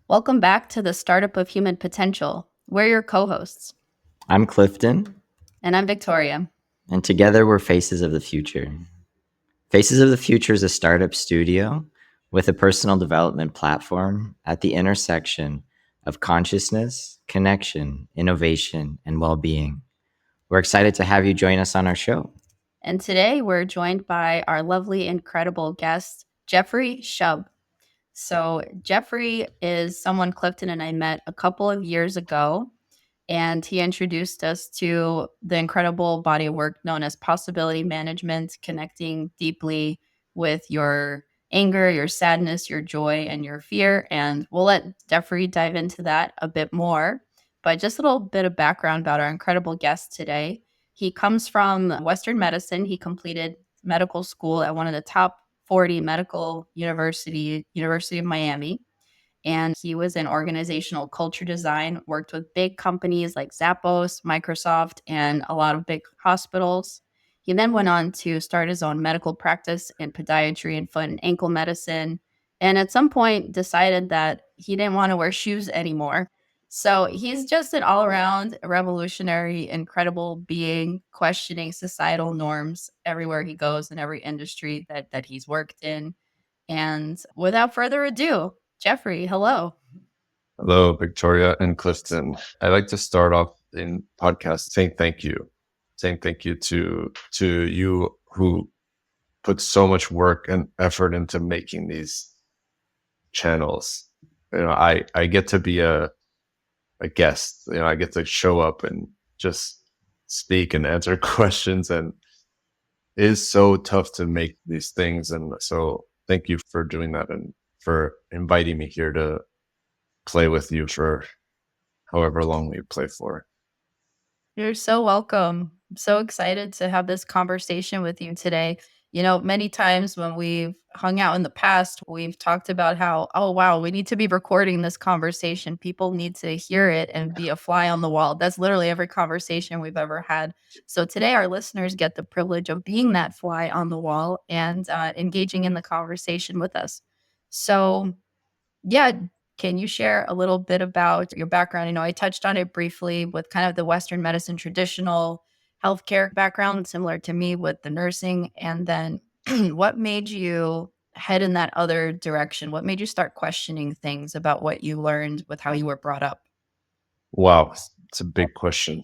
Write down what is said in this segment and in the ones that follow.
Welcome back to the Startup of Human Potential. We're your co-hosts, I'm Clifton, and I'm Victoria. and together we're Faces of the Future. Faces of the Future is a startup studio with a personal development platform at the intersection of consciousness, connection, innovation, and well-being. We're excited to have you join us on our show. And today we're joined by our lovely, incredible guest, Jeffrey Shub. So Jeffrey is someone Clifton and I met a couple of years ago, and he introduced us to the incredible body of work known as possibility management, connecting deeply with your anger, your sadness, your joy, and your fear. And we'll let Jeffrey dive into that a bit more. But just a little bit of background about our incredible guest today. He comes from Western medicine. He completed medical school at one of the top 40 medical University of Miami. And he was in organizational culture design, worked with big companies like Zappos, Microsoft, and a lot of big hospitals. He then went on to start his own medical practice in podiatry and foot and ankle medicine. And at some point decided that he didn't want to wear shoes anymore. So he's just an all around revolutionary, incredible being, questioning societal norms everywhere he goes in every industry that he's worked in. And without further ado, Jeffrey, hello. Hello, Victoria and Clifton. I like to start off in podcast saying thank you. Saying thank you to you who put so much work and effort into making these channels. I get to be a guest. I get to show up and just speak and answer questions, and it is so tough to make these things. And so thank you for doing that and for inviting me here to play with you for however long we play for. You're so welcome. I'm so excited to have this conversation with you today. Many times when we've hung out in the past, we've talked about how, oh, wow, we need to be recording this conversation. People need to hear it and be a fly on the wall. That's literally every conversation we've ever had. So today, our listeners get the privilege of being that fly on the wall and engaging in the conversation with us. So, yeah, can you share a little bit about your background? I touched on it briefly with kind of the Western medicine traditional healthcare background, similar to me with the nursing. And then what made you head in that other direction? What made you start questioning things about what you learned with how you were brought up? Wow, it's a big question.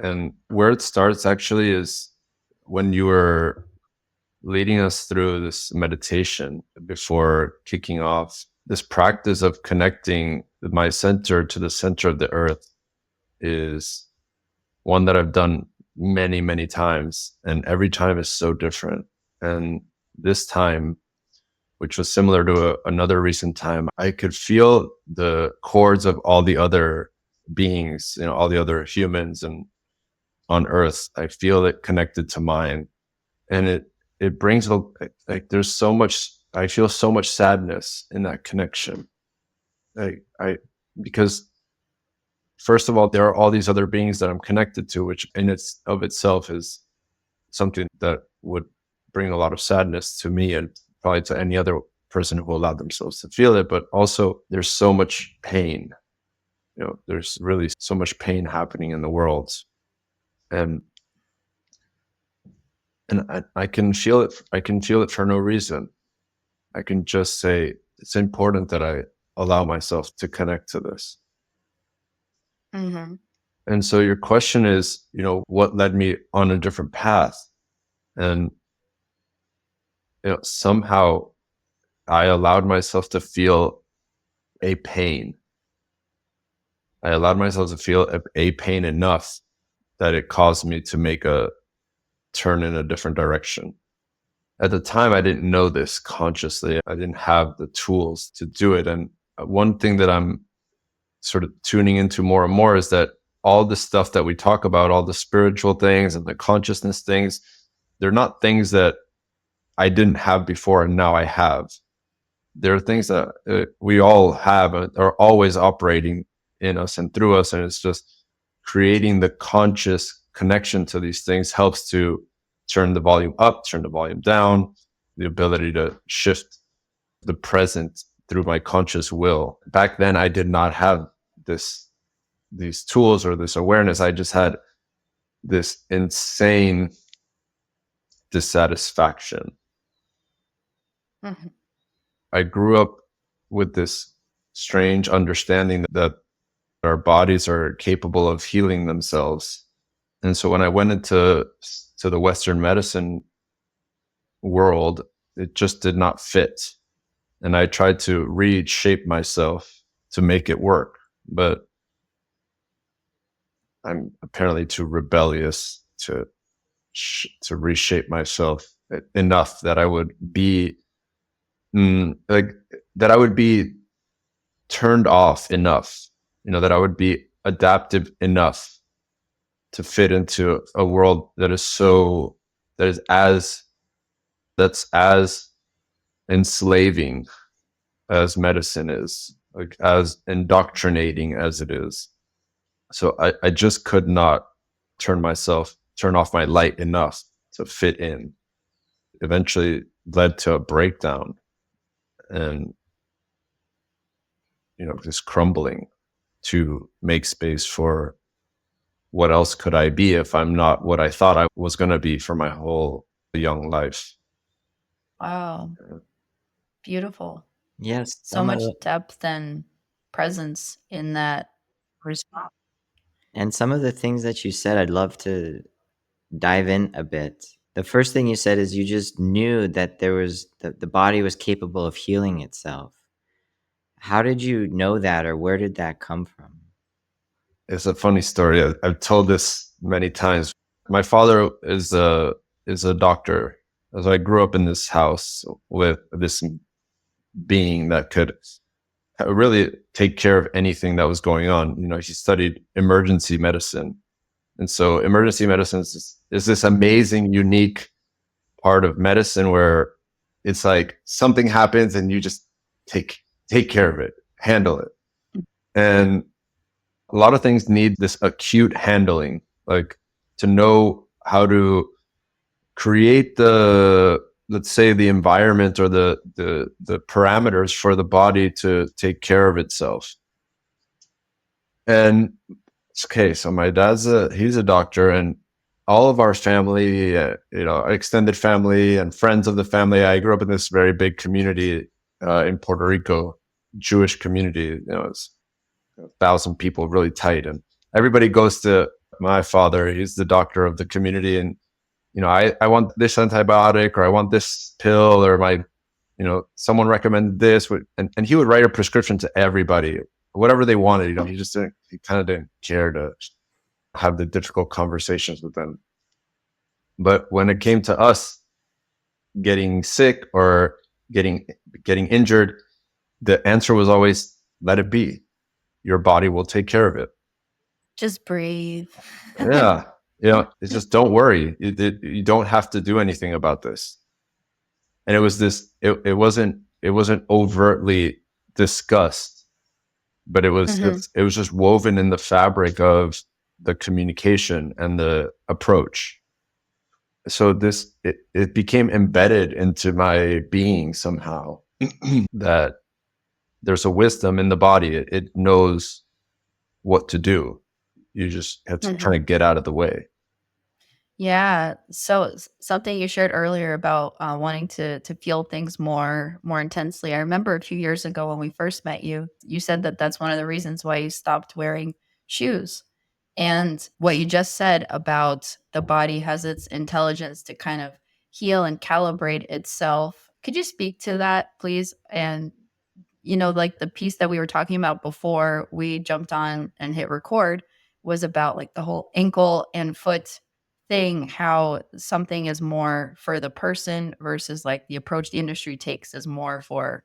And where it starts actually is when you were leading us through this meditation before kicking off. This practice of connecting my center to the center of the earth is one that I've done many, many times. And every time is so different. And this time, which was similar to another recent time, I could feel the chords of all the other beings, all the other humans and on earth. I feel it connected to mine. And it brings like there's so much, I feel so much sadness in that connection. Because first of all, there are all these other beings that I'm connected to, which in itself is something that would bring a lot of sadness to me and probably to any other person who allowed themselves to feel it. But also there's so much pain. There's really so much pain happening in the world. And I can feel it. I can feel it for no reason. I can just say it's important that I allow myself to connect to this. Mm-hmm. And so your question is, what led me on a different path? And somehow I allowed myself to feel a pain. I allowed myself to feel a pain enough that it caused me to make a turn in a different direction. At the time, I didn't know this consciously. I didn't have the tools to do it. And one thing that I'm sort of tuning into more and more is that all the stuff that we talk about, all the spiritual things and the consciousness things, they're not things that I didn't have before and now I have. There are things that we all have are always operating in us and through us. And it's just creating the conscious connection to these things helps to turn the volume up, turn the volume down, the ability to shift the present through my conscious will. Back then, I did not have these tools or this awareness. I just had this insane dissatisfaction. Mhm. I grew up with this strange understanding that our bodies are capable of healing themselves. And so when I went into the Western medicine world, it just did not fit. And I tried to reshape myself to make it work. But I'm apparently too rebellious to reshape myself enough that I would be like that I would be turned off enough, that I would be adaptive enough to fit into a world that is that is that's as enslaving as medicine is, like as indoctrinating as it is. So I just could not turn off my light enough to fit in. Eventually led to a breakdown and, just crumbling to make space for what else could I be if I'm not what I thought I was going to be for my whole young life. Wow. Beautiful. Yes, So much depth and presence in that response. and some of the things that you said, I'd love to dive in a bit. The first thing you said is you just knew that the body was capable of healing itself. How did you know that, or where did that come from? It's a funny story. I've told this many times. My father is a doctor. So I grew up in this house with this being that could really take care of anything that was going on. He studied emergency medicine. And so emergency medicine is this amazing, unique part of medicine where it's like something happens and you just take care of it, handle it. And a lot of things need this acute handling, like to know how to create let's say the environment or the parameters for the body to take care of itself. And okay, so my dad's he's a doctor, and all of our family, extended family and friends of the family. I grew up in this very big community in Puerto Rico, Jewish community. It's 1,000 people, really tight, and everybody goes to my father. He's the doctor of the community, and I want this antibiotic, or I want this pill, or someone recommended this, and he would write a prescription to everybody, whatever they wanted. He kind of didn't care to have the difficult conversations with them. But when it came to us getting sick or getting injured, the answer was always, let it be. Your body will take care of it. Just breathe. Yeah. It's just, don't worry. You don't have to do anything about this. And it was this, it wasn't overtly discussed, but it was just woven in the fabric of the communication and the approach. So it became embedded into my being somehow that there's a wisdom in the body. It knows what to do. You just have to kind of get out of the way. Yeah. So something you shared earlier about wanting to feel things more intensely. I remember a few years ago when we first met you, you said that that's one of the reasons why you stopped wearing shoes. And what you just said about the body has its intelligence to kind of heal and calibrate itself. Could you speak to that, please? And like the piece that we were talking about before we jumped on and hit record was about like the whole ankle and foot thing, how something is more for the person versus like the approach the industry takes is more for,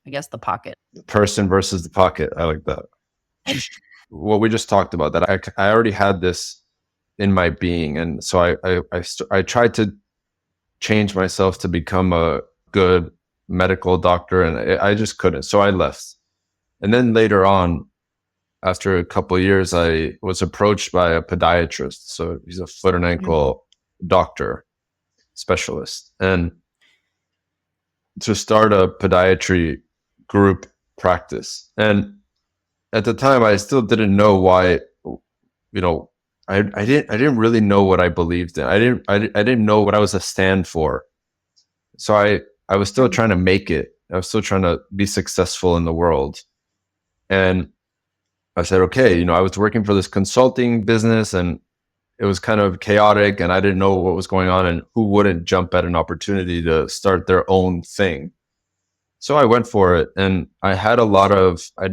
I guess, the pocket. The person versus the pocket. I like that. What we just talked about, that I already had this in my being. And so I tried to change myself to become a good medical doctor, and I just couldn't. So I left. And then later on, after a couple of years, I was approached by a podiatrist. So he's a foot and ankle doctor specialist. And to start a podiatry group practice. And at the time, I still didn't know why, I didn't really know what I believed in. I didn't know what I was a stand for. So I was still trying to make it. I was still trying to be successful in the world. And I said, okay, I was working for this consulting business, and it was kind of chaotic, and I didn't know what was going on, and who wouldn't jump at an opportunity to start their own thing. So I went for it, and I'd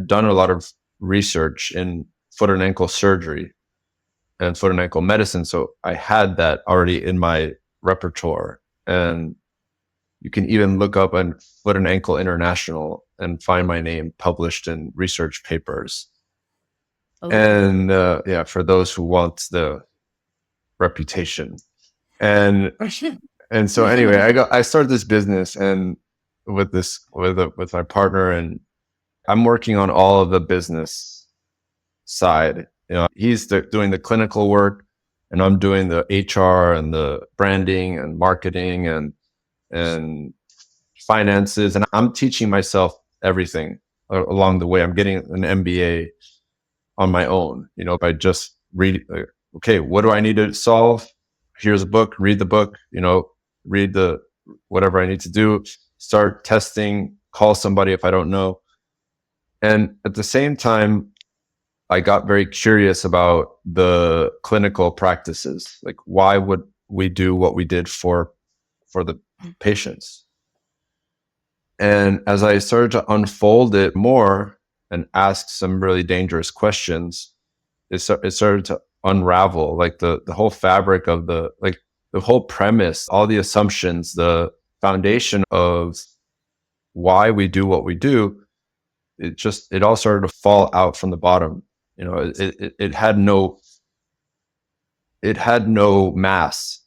done a lot of research in foot and ankle surgery and foot and ankle medicine. So I had that already in my repertoire. And you can even look up on Foot and Ankle International and find my name published in research papers. Oh. And for those who want the reputation. And and so anyway, I started this business, and with my partner, and I'm working on all of the business side. He's doing the clinical work, and I'm doing the HR and the branding and marketing and finances, and I'm teaching myself everything along the way. I'm getting an MBA on my own, by just reading. Okay, what do I need to solve? Here's a book. Read the book. Read the whatever I need to do. Start testing. Call somebody if I don't know. And at the same time, I got very curious about the clinical practices. Like, why would we do what we did for the patients? And as I started to unfold it more and ask some really dangerous questions, it started to unravel, like the whole fabric of the whole premise, all the assumptions, the foundation of why we do what we do. It all started to fall out from the bottom. It had no mass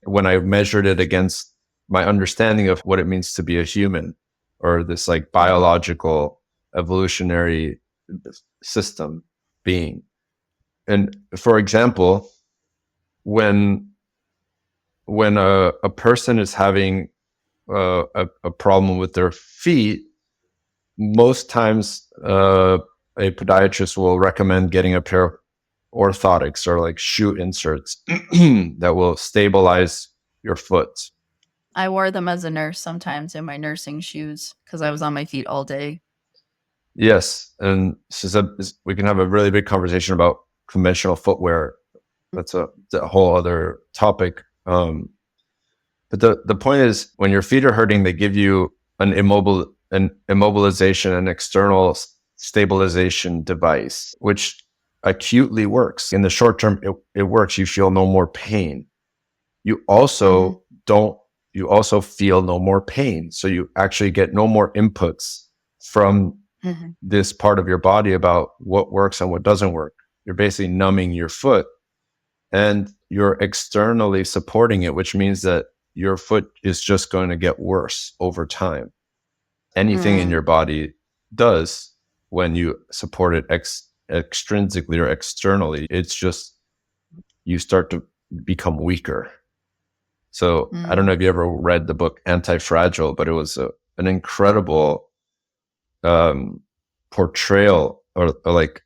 when I measured it against my understanding of what it means to be a human, or this like biological evolutionary system being. And for example, when a person is having a problem with their feet, most times a podiatrist will recommend getting a pair of orthotics, or like shoe inserts that will stabilize your foot. I wore them as a nurse sometimes in my nursing shoes because I was on my feet all day. Yes, and we can have a really big conversation about conventional footwear. That's a whole other topic. But the point is, when your feet are hurting, they give you an immobilization, an external stabilization device, which acutely works. In the short term, it works. You feel no more pain. You also you also feel no more pain. So you actually get no more inputs from this part of your body about what works and what doesn't work. You're basically numbing your foot, and you're externally supporting it, which means that your foot is just going to get worse over time. Anything in your body does when you support it extrinsically or externally. It's just, you start to become weaker. So I don't know if you ever read the book Anti-Fragile, but it was an incredible portrayal, or like,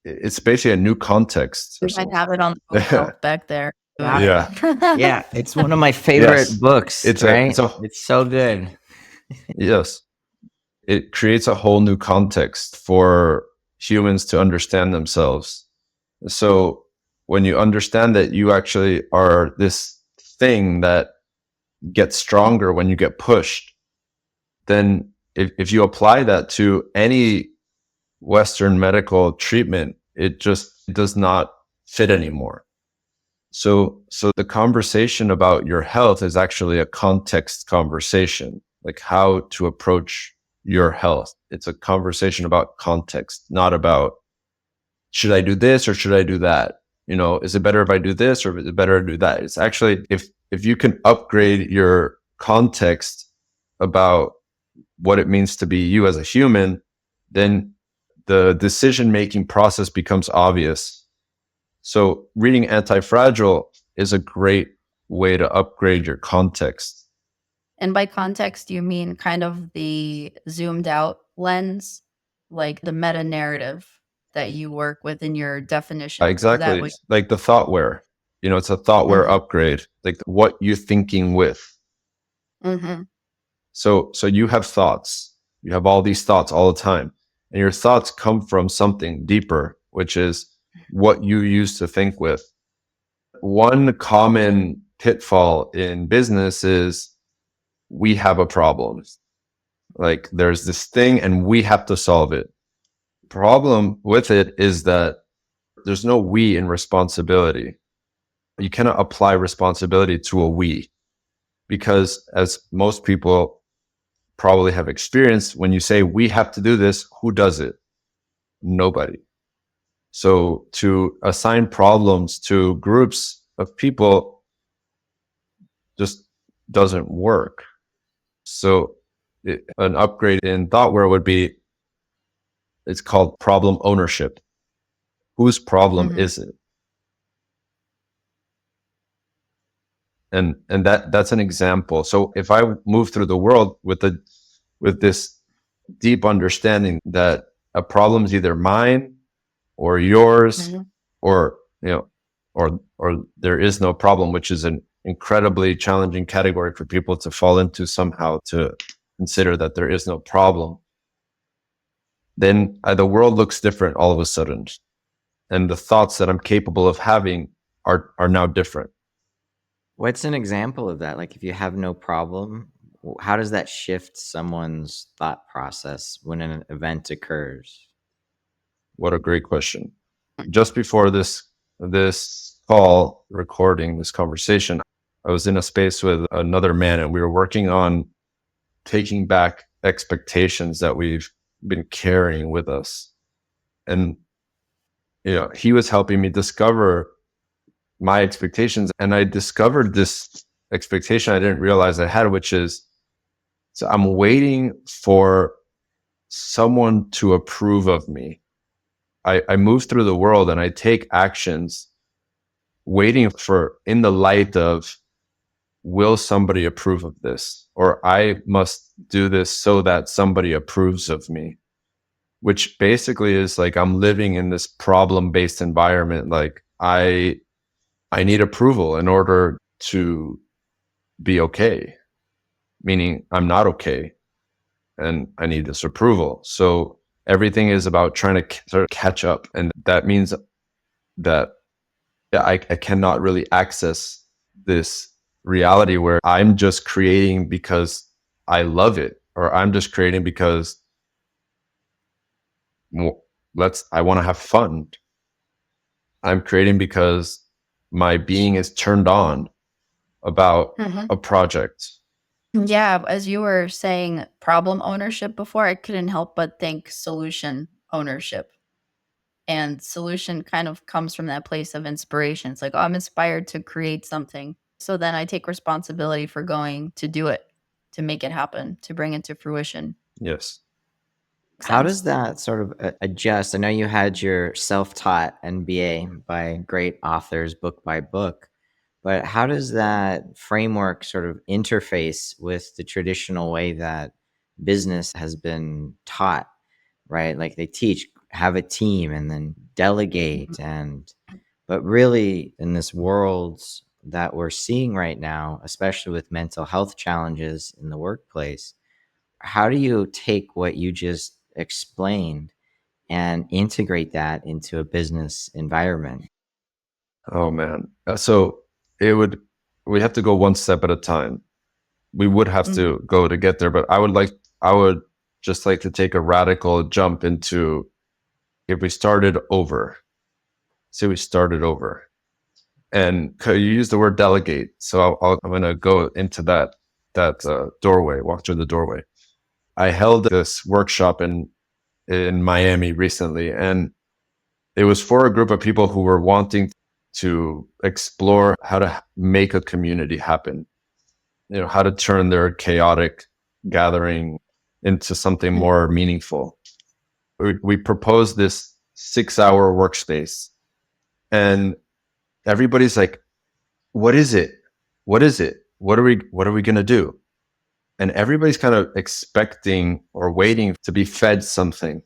it's basically a new context. I have it on the bookshelf back there. Yeah. Yeah, it's one of my favorite books. It's so good. Yes. It creates a whole new context for humans to understand themselves. So when you understand that you actually are this thing that gets stronger when you get pushed, then if you apply that to any Western medical treatment, it just does not fit anymore. So the conversation about your health is actually a context conversation, like how to approach your health. It's a conversation about context, not about, should I do this or should I do that? Is it better if I do this, or is it better to do that? It's actually, if you can upgrade your context about what it means to be you as a human, then the decision-making process becomes obvious. So reading Anti-Fragile is a great way to upgrade your context. And by context, you mean kind of the zoomed out lens, like the meta narrative that you work with in your definition. Is that Exactly. what? Like the thoughtware, it's a thoughtware Mm-hmm. upgrade, like what you thinking with. Mm-hmm. So you have thoughts, you have all these thoughts all the time, and your thoughts come from something deeper, which is what you used to think with. One common pitfall in business is we have a problem. Like there's this thing and we have to solve it. Problem with it is that there's no we in responsibility. You cannot apply responsibility to a we, because as most people probably have experienced, when you say we have to do this, who does it? Nobody. So to assign problems to groups of people just doesn't work. So an upgrade in thoughtware would be, it's called problem ownership. Whose problem Mm-hmm. is it? And that's an example. So if I move through the world with this deep understanding that a problem is either mine or yours, Mm-hmm. or or there is no problem, which is an incredibly challenging category for people to fall into somehow, to consider that there is no problem, then the world looks different all of a sudden, and the thoughts that I'm capable of having are now different. What's an example of that? Like, if you have no problem, how does that shift someone's thought process when an event occurs? What a great question. Just before this call recording, this conversation, I was in a space with another man, and we were working on taking back expectations that we've been carrying with us. And he was helping me discover my expectations, and I discovered this expectation I didn't realize I had, which is, so I'm waiting for someone to approve of me. I move through the world and I take actions waiting for, in the light of, will somebody approve of this? Or I must do this so that somebody approves of me, which basically is like I'm living in this problem-based environment. Like I need approval in order to be okay, meaning I'm not okay and I need this approval. So everything is about trying to sort of catch up. And that means that I cannot really access this reality where I'm just creating because I love it, or I'm just creating because I want to have fun. I'm creating because my being is turned on about Mm-hmm. a project. Yeah, as you were saying problem ownership before, I couldn't help but think solution ownership. And solution kind of comes from that place of inspiration. It's like, oh, I'm inspired to create something. So then I take responsibility for going to do it, to make it happen, to bring it to fruition. Yes. Makes How does sense. that sort of adjust? I know you had your self-taught MBA by great authors, book by book, but how does that framework sort of interface with the traditional way that business has been taught, right? Like they teach, have a team and then delegate, and but really in this world that we're seeing right now, especially with mental health challenges in the workplace, how do you take what you just explained and integrate that into a business environment? Oh man. So we have to go one step at a time. We would have Mm-hmm. to go to get there, but I would just like to take a radical jump into, if we started over, say we started over, and you use the word delegate. So I'm going to go into that doorway, walk through the doorway. I held this workshop in Miami recently, and it was for a group of people who were wanting to explore how to make a community happen, how to turn their chaotic gathering into something more meaningful. We proposed this 6-hour workspace, and everybody's like, what is it? What is it? What are we going to do? and everybody's kind of expecting or waiting to be fed something.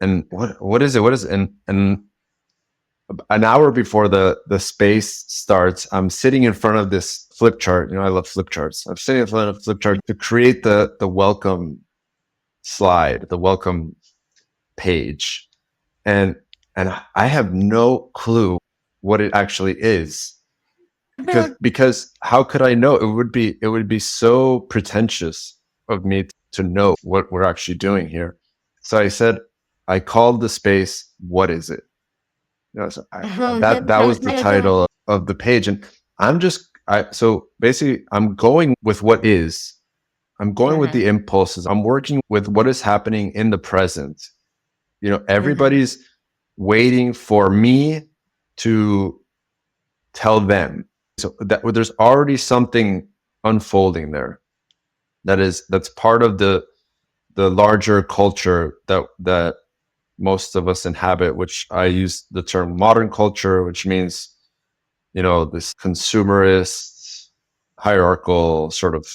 And what is it? What is it? And an hour before the space starts, I'm sitting in front of this flip chart. I love flip charts. I'm sitting in front of a flip chart to create the welcome slide, the welcome page. And I have no clue what it actually is. Because how could I know? It would be so pretentious of me to know what we're actually doing here. So I said, I called the space, what is it? So that was the title of the page. And so basically I'm going with what is. I'm going with the impulses. I'm working with what is happening in the present. Everybody's waiting for me to tell them. So there's already something unfolding there. That's part of the larger culture that most of us inhabit, which I use the term modern culture, which means, this consumerist, hierarchical sort of.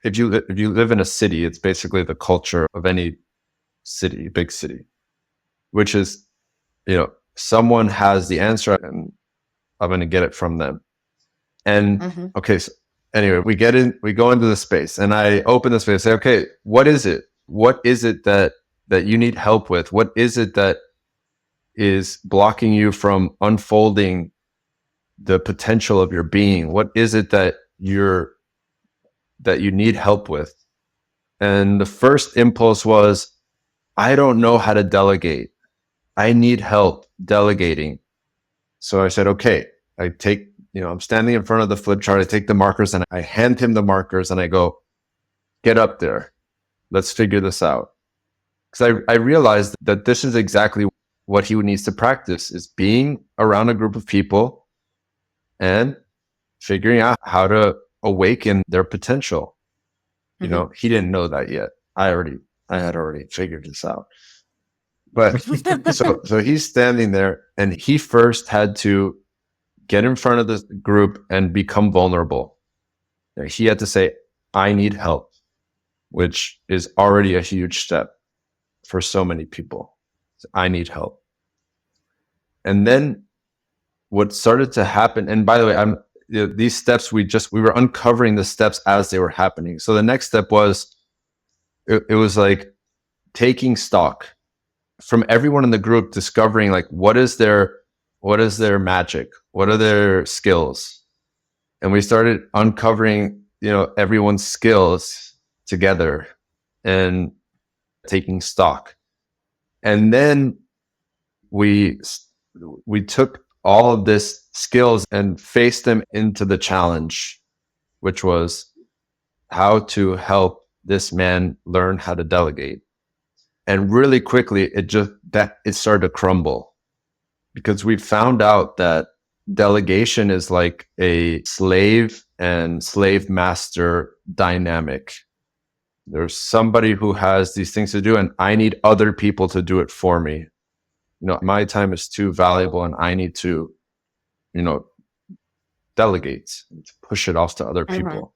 If you live in a city, it's basically the culture of any city, big city, which is, someone has the answer and I'm going to get it from them. And okay, so anyway, we go into the space and I open the space, say, okay, what is it? What is it that you need help with? What is it that is blocking you from unfolding the potential of your being? What is it that you need help with? And the first impulse was, I don't know how to delegate. I need help delegating. So I said, okay, I'm standing in front of the flip chart. I take the markers and I hand him the markers and I go, get up there. Let's figure this out. Because I realized that this is exactly what he needs to practice, is being around a group of people and figuring out how to awaken their potential. He didn't know that yet. I had already figured this out. But so he's standing there and he first had to get in front of the group and become vulnerable. He had to say, I need help, which is already a huge step for so many people. So I need help. And then what started to happen, and by the way, these steps, we were uncovering the steps as they were happening. So the next step was, it was like taking stock from everyone in the group, discovering like, what is their magic? What are their skills? And we started uncovering, everyone's skills together and taking stock. And then we took all of this skills and faced them into the challenge, which was how to help this man learn how to delegate. And really quickly, it started to crumble, because we found out that delegation is like a slave and slave master dynamic. There's somebody who has these things to do and I need other people to do it for me. My time is too valuable and I need to, delegate, to push it off to other people.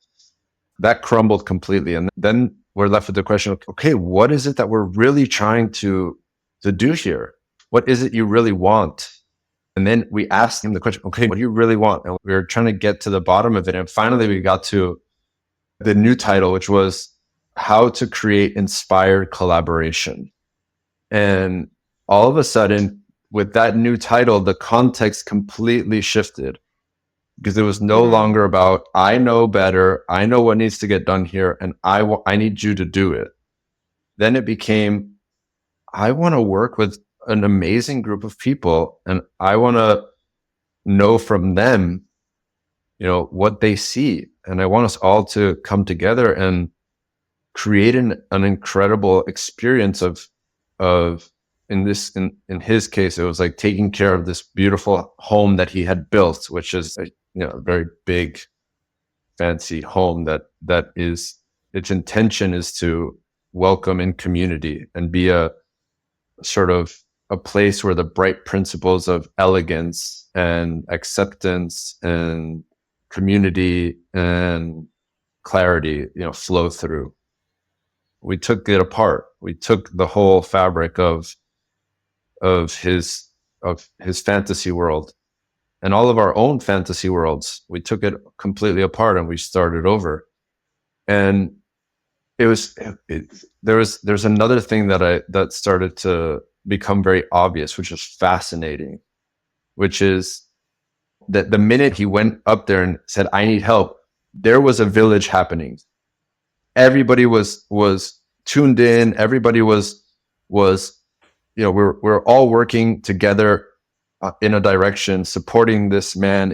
That crumbled completely. And then we're left with the question of, okay, what is it that we're really trying to do here? What is it you really want? And then we asked him the question, okay, what do you really want? And we were trying to get to the bottom of it. And finally, we got to the new title, which was How to Create Inspired Collaboration. And all of a sudden, with that new title, the context completely shifted, because it was no longer about, I know better, I know what needs to get done here, and I need you to do it. Then it became, I want to work with an amazing group of people, and I want to know from them, what they see. And I want us all to come together and create an incredible experience of in his case, it was like taking care of this beautiful home that he had built, which is a very big, fancy home that is, its intention is to welcome in community and be a sort of a place where the bright principles of elegance and acceptance and community and clarity, flow through. We took it apart. We took the whole fabric of his fantasy world and all of our own fantasy worlds. We took it completely apart and we started over. And there's another thing that started to become very obvious, which is fascinating, which is that the minute he went up there and said, "I need help," there was a village happening. Everybody was tuned in. Everybody was we're all working together in a direction, supporting this man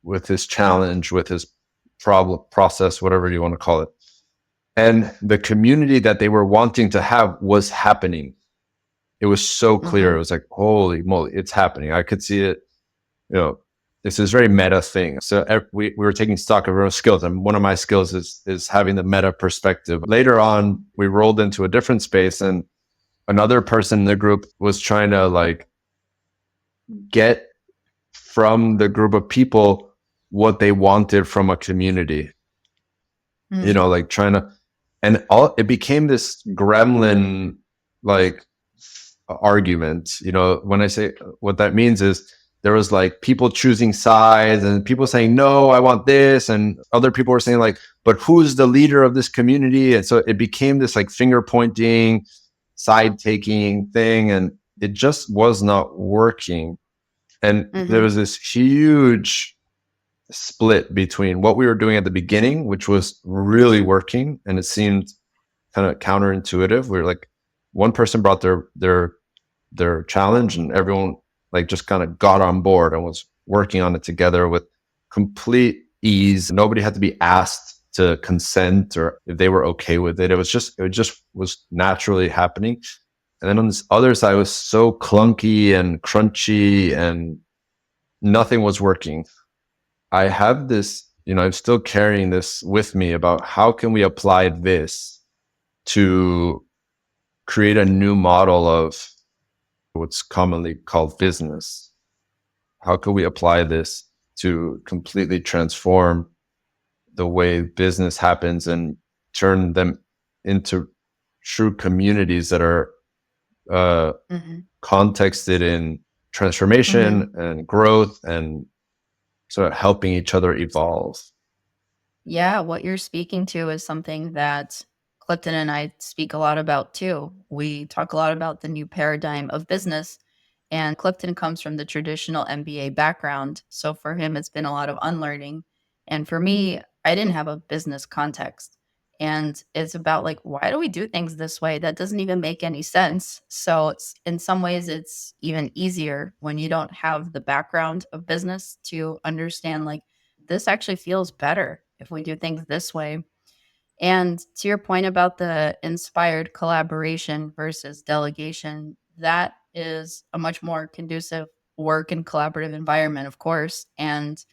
with his challenge, with his problem, process, whatever you want to call it. And the community that they were wanting to have was happening. It was so clear. Mm-hmm. It was like, holy moly, it's happening. I could see it. This is very meta thing. So we were taking stock of our own skills. And one of my skills is having the meta perspective. Later on, we rolled into a different space and another person in the group was trying to get from the group of people what they wanted from a community. Mm. Trying to, and it became this gremlin argument. When I say what that means is there was people choosing sides and people saying, no, I want this. And other people were saying but who's the leader of this community? And so it became this finger pointing, side taking thing. And it just was not working. And there was this huge split between what we were doing at the beginning, which was really working. And it seemed kind of counterintuitive. We were one person brought their challenge and everyone just kind of got on board and was working on it together with complete ease. Nobody had to be asked to consent or if they were okay with it. It just was naturally happening. And then on this other side, it was so clunky and crunchy and nothing was working. I have this, I'm still carrying this with me about how can we apply this to create a new model of what's commonly called business. How can we apply this to completely transform the way business happens and turn them into true communities that are contexted in transformation and growth and sort of helping each other evolve? Yeah, what you're speaking to is something that Clifton and I speak a lot about too. We talk a lot about the new paradigm of business, and Clifton comes from the traditional MBA background. So for him, it's been a lot of unlearning. And for me, I didn't have a business context. And it's about why do we do things this way? That doesn't even make any sense. So it's in some ways, it's even easier when you don't have the background of business to understand this actually feels better if we do things this way. And to your point about the inspired collaboration versus delegation, that is a much more conducive work and collaborative environment, of course. And,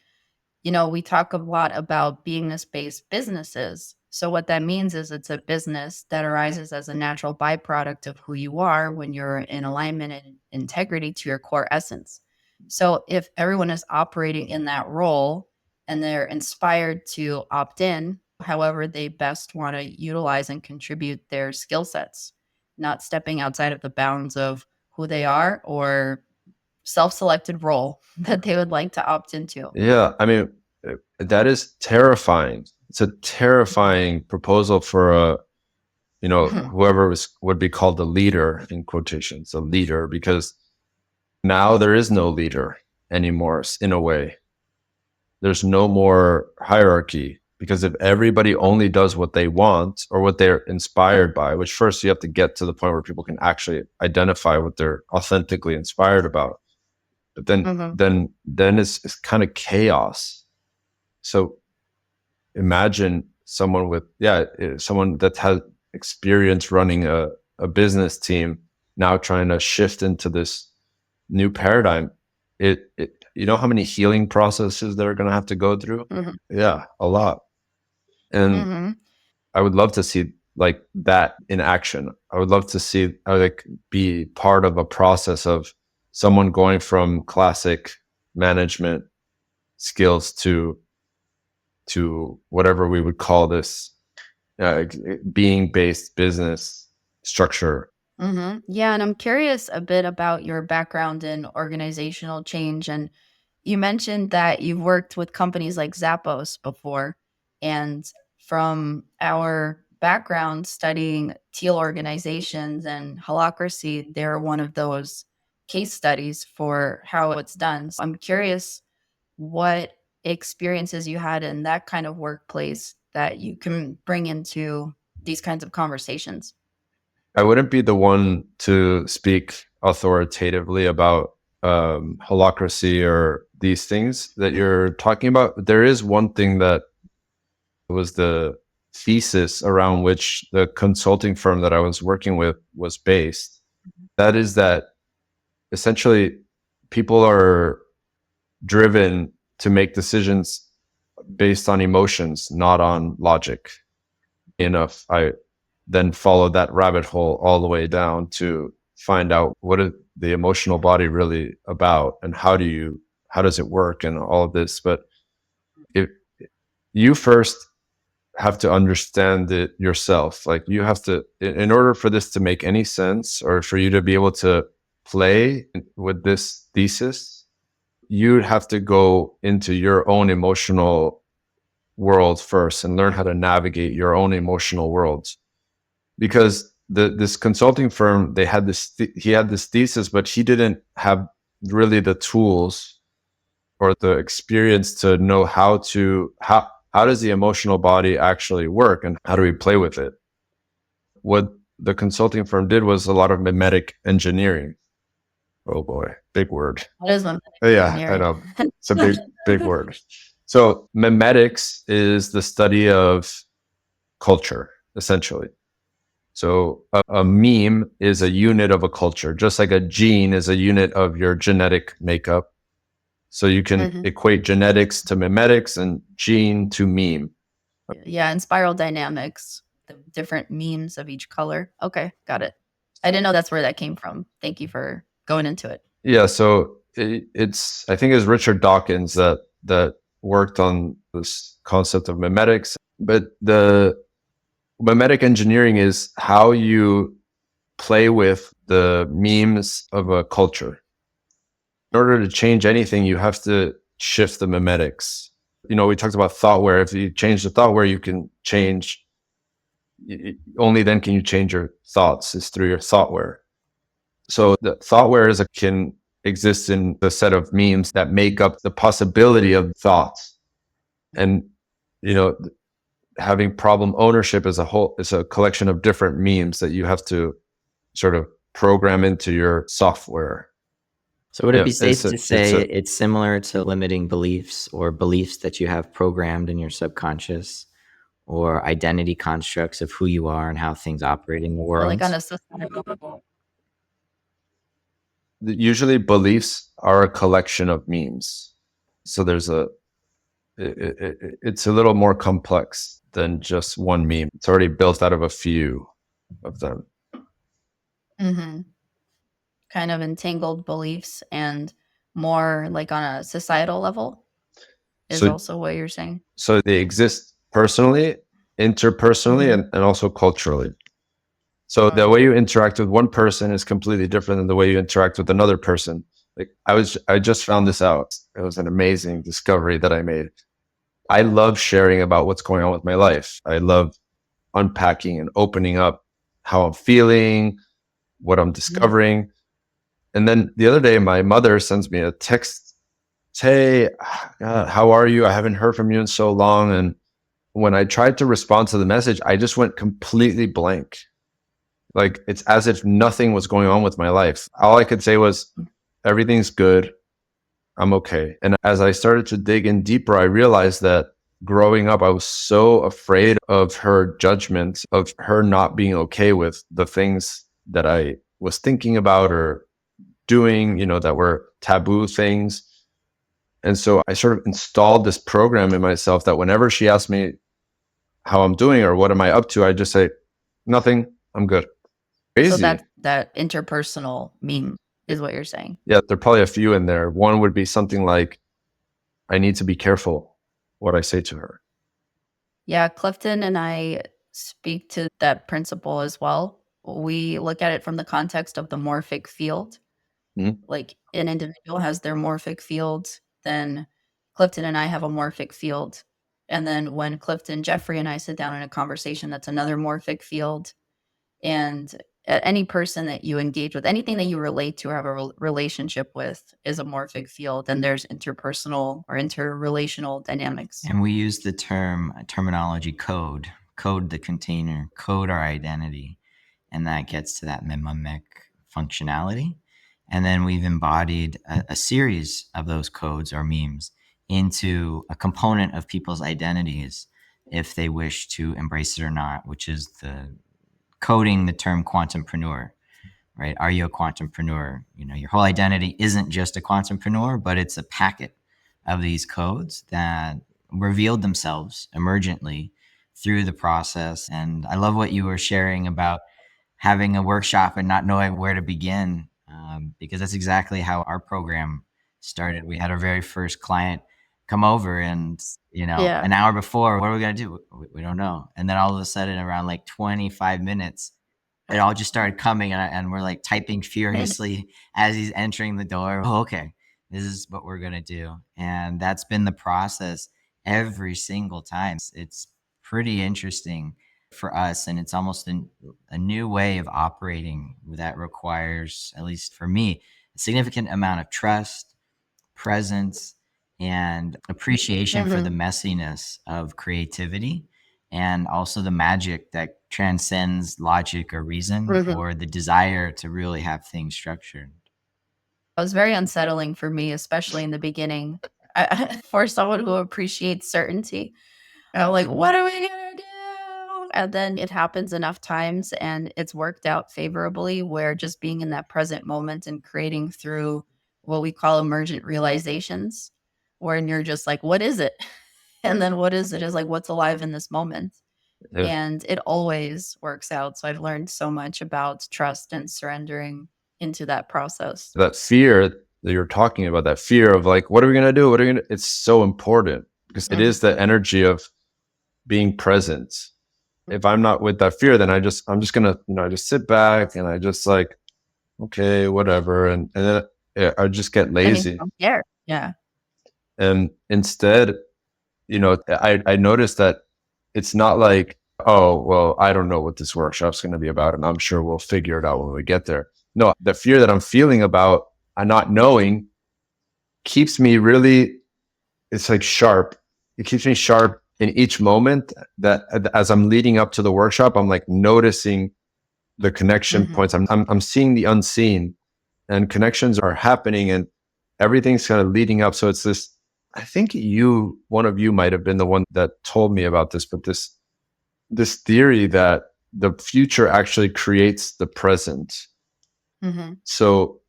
we talk a lot about beingness-based businesses. So what that means is it's a business that arises as a natural byproduct of who you are when you're in alignment and integrity to your core essence. So if everyone is operating in that role and they're inspired to opt in, however they best want to utilize and contribute their skill sets, not stepping outside of the bounds of who they are or self-selected role that they would like to opt into. Yeah, I mean, that is terrifying. It's a terrifying proposal for whoever would be called the leader, in quotations, a leader, because now there is no leader anymore. In a way, there's no more hierarchy, because if everybody only does what they want or what they're inspired by, which first you have to get to the point where people can actually identify what they're authentically inspired about. But then it's kind of chaos. So imagine someone that has experience running a business team now trying to shift into this new paradigm. You know how many healing processes they're going to have to go through? Yeah, a lot. And I would love to see that in action. I would love to see be part of a process of someone going from classic management skills to to whatever we would call this being-based business structure. Yeah, and I'm curious a bit about your background in organizational change. And you mentioned that you've worked with companies like Zappos before. And from our background studying teal organizations and holacracy, they're one of those case studies for how it's done. So I'm curious what experiences you had in that kind of workplace that you can bring into these kinds of conversations. I wouldn't be the one to speak authoritatively about holacracy or these things that you're talking about. There is one thing that was the thesis around which the consulting firm that I was working with was based. That is that essentially people are driven to make decisions based on emotions, not on logic. Enough, I then followed that rabbit hole all the way down to find out what is the emotional body really about and how does it work and all of this. But if you first have to understand it yourself, like you have to, in order for this to make any sense or for you to be able to play with this thesis, you'd have to go into your own emotional world first and learn how to navigate your own emotional worlds. Because this consulting firm, he had this thesis, but he didn't have really the tools or the experience to know how does the emotional body actually work and how do we play with it. What the consulting firm did was a lot of mimetic engineering. Oh boy, big word. What is one Yeah, I engineering? know. It's a big word. So mimetics is the study of culture, essentially. So a meme is a unit of a culture, just like a gene is a unit of your genetic makeup. So you can equate genetics to mimetics and gene to meme. Yeah, and spiral dynamics, the different memes of each color. Okay, got it. I didn't know that's where that came from. Thank you for going into it. Yeah, so it's I think it's Richard Dawkins that worked on this concept of mimetics. But the mimetic engineering is how you play with the memes of a culture. In order to change anything, you have to shift the mimetics. We talked about thoughtware. If you change the thoughtware, you can change. Only then can you change your thoughts, is through your thoughtware. So the thoughtware can exist in the set of memes that make up the possibility of thoughts. And, having problem ownership is a collection of different memes that you have to sort of program into your software. So would it be safe to say it's similar to limiting beliefs or beliefs that you have programmed in your subconscious or identity constructs of who you are and how things operate in the world? Like on a societal level. Usually beliefs are a collection of memes. So it's a little more complex than just one meme. It's already built out of a few of them. Kind of entangled beliefs and more like on a societal level is also what you're saying. So they exist personally, interpersonally, and also culturally. So the way you interact with one person is completely different than the way you interact with another person. Like I just found this out. It was an amazing discovery that I made. I love sharing about what's going on with my life. I love unpacking and opening up how I'm feeling, what I'm discovering. And then the other day, my mother sends me a text. Hey, God, how are you? I haven't heard from you in so long. And when I tried to respond to the message, I just went completely blank. Like it's as if nothing was going on with my life. All I could say was, everything's good. I'm okay. And as I started to dig in deeper, I realized that growing up, I was so afraid of her judgment, of her not being okay with the things that I was thinking about or doing, that were taboo things. And so I sort of installed this program in myself that whenever she asked me how I'm doing or what am I up to, I just say, nothing, I'm good. Crazy. So that interpersonal meme is what you're saying. Yeah, there are probably a few in there. One would be something like, I need to be careful what I say to her. Yeah, Clifton and I speak to that principle as well. We look at it from the context of the morphic field. Mhm. Like an individual has their morphic field, then Clifton and I have a morphic field. And then when Clifton, Jeffrey, and I sit down in a conversation, that's another morphic field. And any person that you engage with, anything that you relate to or have a relationship with is a morphic field. And there's interpersonal or interrelational dynamics. And we use the terminology code the container, code our identity. And that gets to that mnemonic functionality. And then we've embodied a series of those codes or memes into a component of people's identities if they wish to embrace it or not, which is the coding the term quantumpreneur, right? Are you a quantumpreneur? You know, your whole identity isn't just a quantumpreneur, but it's a packet of these codes that revealed themselves emergently through the process. And I love what you were sharing about having a workshop and not knowing where to begin, because that's exactly how our program started. We had our very first client come over, and Yeah. an hour before, what are we gonna do? We don't know. And then all of a sudden, around like 25 minutes, it all just started coming, and we're like typing furiously as he's entering the door. Oh, okay, this is what we're gonna do, and that's been the process every single time. It's pretty interesting for us, and it's almost a new way of operating that requires, at least for me, a significant amount of trust, presence, and appreciation for the Mhm. messiness of creativity, and also the magic that transcends logic or reason, Mhm. or the desire to really have things structured. It was very unsettling for me, especially in the beginning, for someone who appreciates certainty. I'm like, "What are we gonna do?" And then it happens enough times and it's worked out favorably where just being in that present moment and creating through what we call emergent realizations, wherein you're just like, "What is it?" And then what is it is like, "What's alive in this moment?" Yeah. And it always works out. So I've learned so much about trust and surrendering into that process. That fear that you're talking about, that fear of like, what are we gonna do? What are we gonna? It's so important because it Mhm. is the energy of being present. If I'm not with that fear, then I'm just gonna, I just sit back and I just like, okay, whatever, and then I just get And you lazy. don't care. Yeah. And instead, I noticed that it's not like, oh, well, I don't know what this workshop's going to be about, and I'm sure we'll figure it out when we get there. No, the fear that I'm feeling about not knowing keeps me really, it's like sharp. It keeps me sharp in each moment that as I'm leading up to the workshop, I'm like noticing the connection Mhm. points. I'm seeing the unseen, and connections are happening, and everything's kind of leading up. So it's this. I think one of you might have been the one that told me about this, but this theory that the future actually creates the present. Mhm. So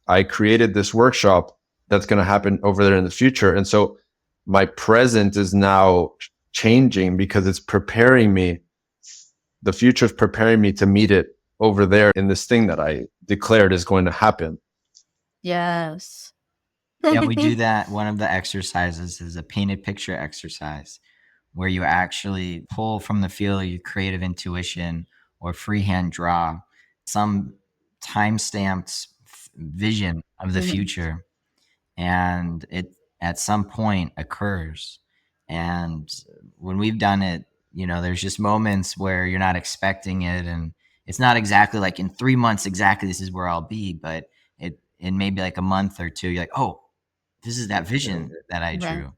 I created this workshop that's going to happen over there in the future, and so my present is now changing because it's preparing me. The future is preparing me to meet it over there in this thing that I declared is going to happen. Yes. Yeah, we do that. One of the exercises is a painted picture exercise where you actually pull from the field of your creative intuition or freehand draw some time stamped vision of the Mhm. future, and it at some point occurs. And when we've done it, there's just moments where you're not expecting it, and it's not exactly like in 3 months exactly this is where I'll be, but in maybe like a month or two, you're like, oh, this is that vision that I Right. drew.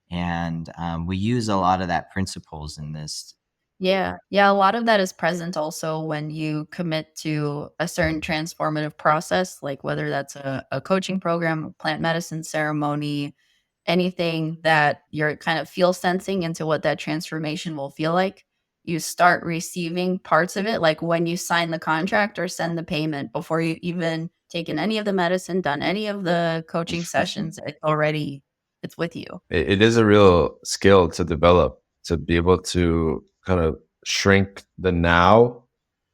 And we use a lot of that principles in this. Yeah. Yeah, a lot of that is present also when you commit to a certain transformative process, like whether that's a coaching program, a plant medicine ceremony, anything that you're kind of feel sensing into what that transformation will feel like. You start receiving parts of it, like when you sign the contract or send the payment before you even taken any of the medicine, done any of the coaching sessions, it's with you. It is a real skill to develop, to be able to kind of shrink the now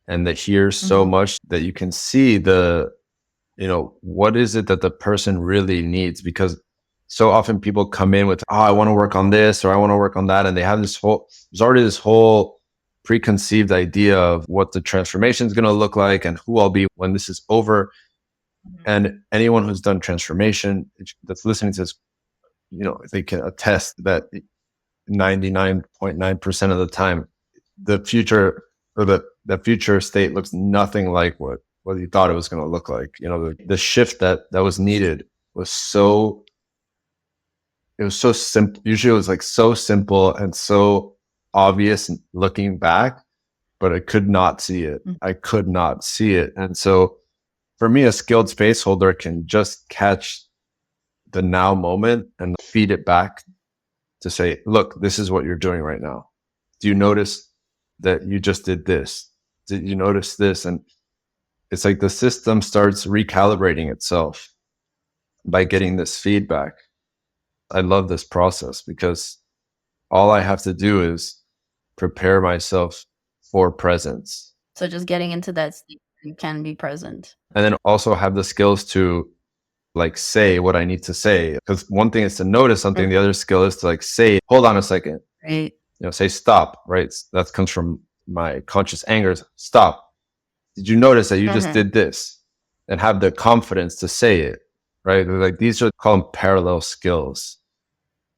and the here so Mhm. much that you can see what is it that the person really needs, because So often people come in with, oh, I want to work on this or I want to work on that. And they have there's already this whole preconceived idea of what the transformation is going to look like and who I'll be when this is over. And anyone who's done transformation that's listening to this, they can attest that 99.9% of the time, the future or the future state looks nothing like what you thought it was going to look like. The shift that was needed was so simple. Usually it was like so simple and so obvious looking back, but I could not see it. I could not see it. And so for me, a skilled space holder can just catch the now moment and feed it back to say, look, this is what you're doing right now. Do you notice that you just did this? Did you notice this? And it's like the system starts recalibrating itself by getting this feedback. I love this process because all I have to do is prepare myself for presence. So just getting into that state where you can be present. And then also have the skills to like say what I need to say. Because one thing is to notice something, the other skill is to like say, hold on a second. Right. Say stop, right? That comes from my conscious anger. Stop. Did you notice that you just did this? And have the confidence to say it, right? Like these are called parallel skills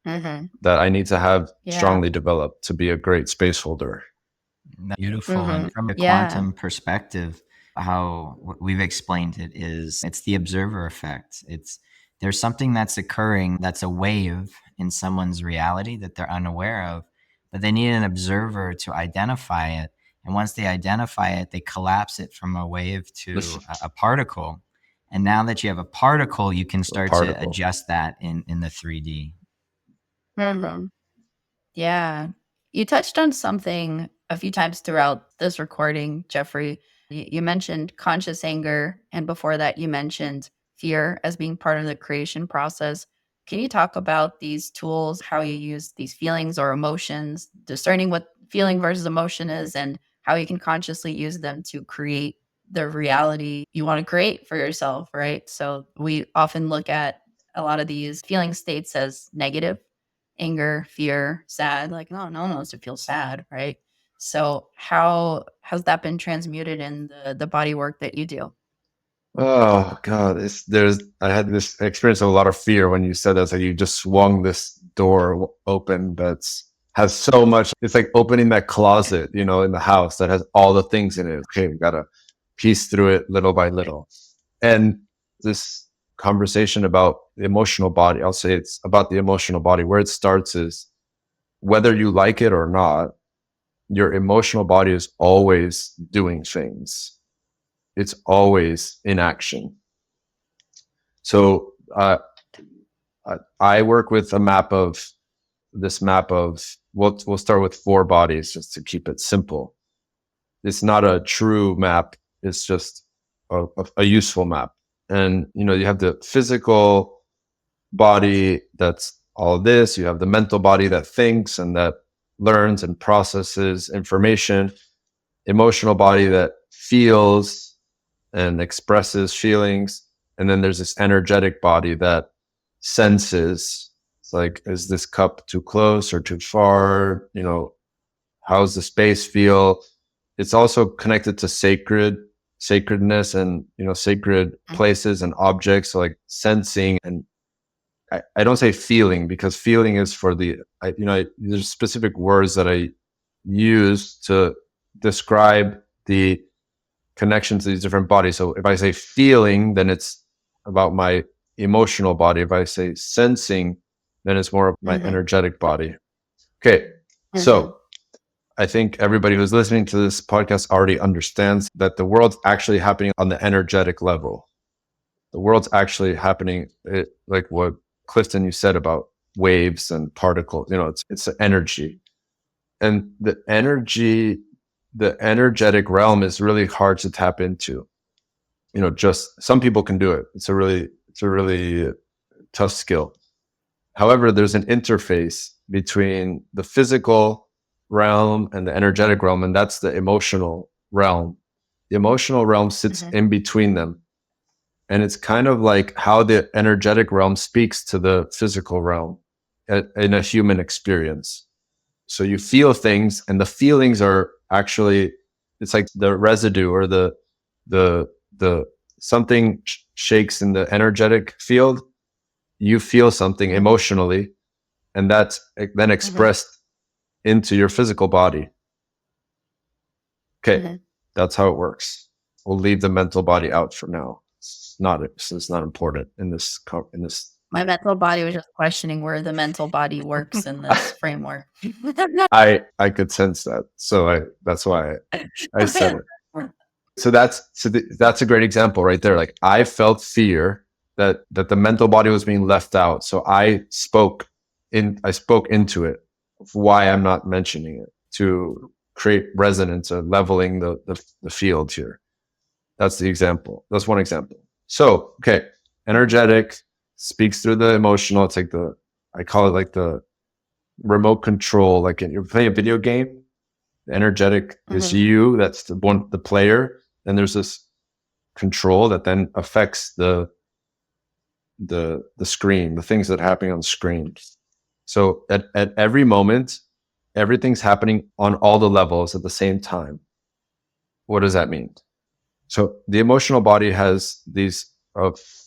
that I need to have strongly developed to be a great space holder. Beautiful. And from a quantum perspective, how we've explained it is it's the observer effect. There's something that's occurring that's a wave in someone's reality that they're unaware of, but they need an observer to identify it. And once they identify it, they collapse it from a wave to a particle. And now that you have a particle, you can start to adjust that in the 3D. Yeah. You touched on something a few times throughout this recording, Jeffrey. You mentioned conscious anger, and before that, you mentioned fear as being part of the creation process. Can you talk about these tools, how you use these feelings or emotions, discerning what feeling versus emotion is, and how you can consciously use them to create the reality you want to create for yourself, right? So we often look at a lot of these feeling states as negative: anger, fear, sad. Like, no one wants to feel sad, right? So how has that been transmuted in the body work that you do? Oh God, I had this experience of a lot of fear when you said that. So you just swung this door open has so much. It's like opening that closet, in the house that has all the things in it. Okay, we gotta piece through it little by little. And this conversation about the emotional body, I'll say it's about the emotional body. Where it starts is whether you like it or not, your emotional body is always doing things. It's always in action. So I work with a map of we'll start with 4 bodies just to keep it simple. It's not a true map. It's just a useful map. And, you have the physical body that's all this. You have the mental body that thinks and that learns and processes information, emotional body that feels and expresses feelings. And then there's this energetic body that senses. It's like, is this cup too close or too far? How's the space feel? It's also connected to sacredness and, sacred places and objects, so like sensing. And I don't say feeling because feeling is for there's specific words that I use to describe the connection to these different bodies. So if I say feeling, then it's about my emotional body. If I say sensing, then it's more of my energetic body. Okay. So I think everybody who's listening to this podcast already understands that the world's actually happening on the energetic level. The world's actually happening, like what Clifton, you said about waves and particles, it's energy. And the energetic realm is really hard to tap into. Just some people can do it. It's a really tough skill. However, there's an interface between the physical realm and the energetic realm, and that's the emotional realm. The emotional realm sits in between them. And it's kind of like how the energetic realm speaks to the physical realm in a human experience. So you feel things, and the feelings are actually, it's like the residue or the something shakes in the energetic field. You feel something Mhm. emotionally, and that's then Mhm. expressed into your physical body. Okay, Mhm. that's how it works. We'll leave the mental body out for now. It's not important in this. My mental body was just questioning where the mental body works in this framework. I could sense that, so that's why I said it. So that's a great example right there. Like, I felt fear that the mental body was being left out, so I spoke into it of why I'm not mentioning it, to create resonance or leveling the field here. That's the example. That's one example. So, okay, energetic speaks through the emotional. It's like I call it like the remote control. Like, you're playing a video game, the energetic is Mhm. you. That's the player. And there's this control that then affects the screen, the things that are happening on the screen. So at every moment, everything's happening on all the levels at the same time. What does that mean? So the emotional body has these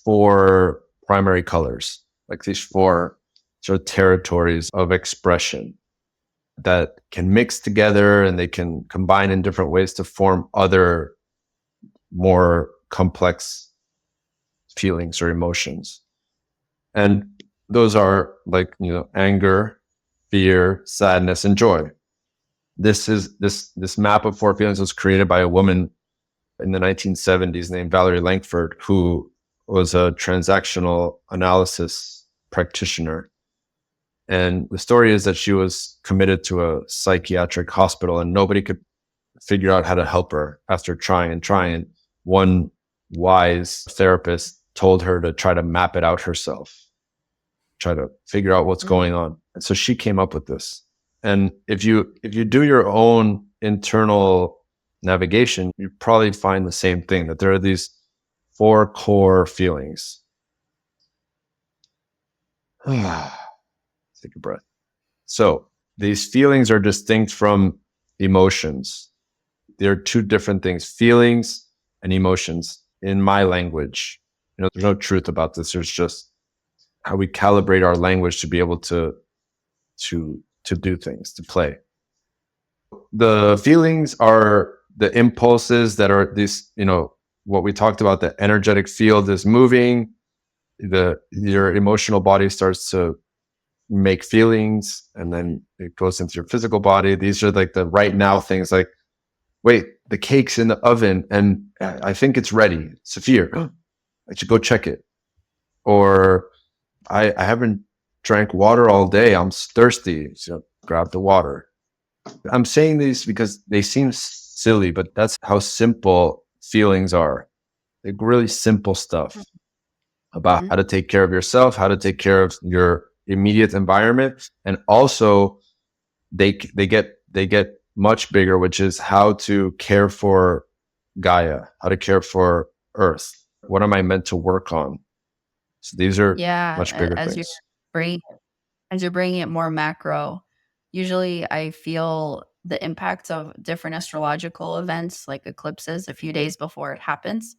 four primary colors, like these four sort of territories of expression that can mix together, and they can combine in different ways to form other more complex feelings or emotions. And those are like, anger, fear, sadness, and joy. This map of four feelings was created by a woman in the 1970s named Valerie Langford, who was a transactional analysis practitioner. And the story is that she was committed to a psychiatric hospital, and nobody could figure out how to help her after trying and trying. One wise therapist told her to try to map it out herself, try to figure out what's Mhm. going on. And so she came up with this. And if you do your own internal navigation, you probably find the same thing, that there are these four core feelings. Take a breath. So these feelings are distinct from emotions. They're two different things, feelings and emotions in my language. There's no truth about this. There's just how we calibrate our language to be able to do things, to play. The feelings are the impulses that are this, what we talked about, the energetic field is moving, your emotional body starts to make feelings, and then it goes into your physical body. These are like the right now things, like, wait, the cake's in the oven and I think it's ready. Sophia, I should go check it. Or I haven't drank water all day. I'm thirsty. So grab the water. I'm saying these because they seem silly, but that's how simple feelings are. They're really simple stuff about Mhm. how to take care of yourself, how to take care of your immediate environment, and also they get much bigger, which is how to care for Gaia, how to care for Earth. What am I meant to work on? So these are Yeah, much bigger as you're things. bringing as you're bringing it more macro, usually I feel the impacts of different astrological events like eclipses a few days before it happens.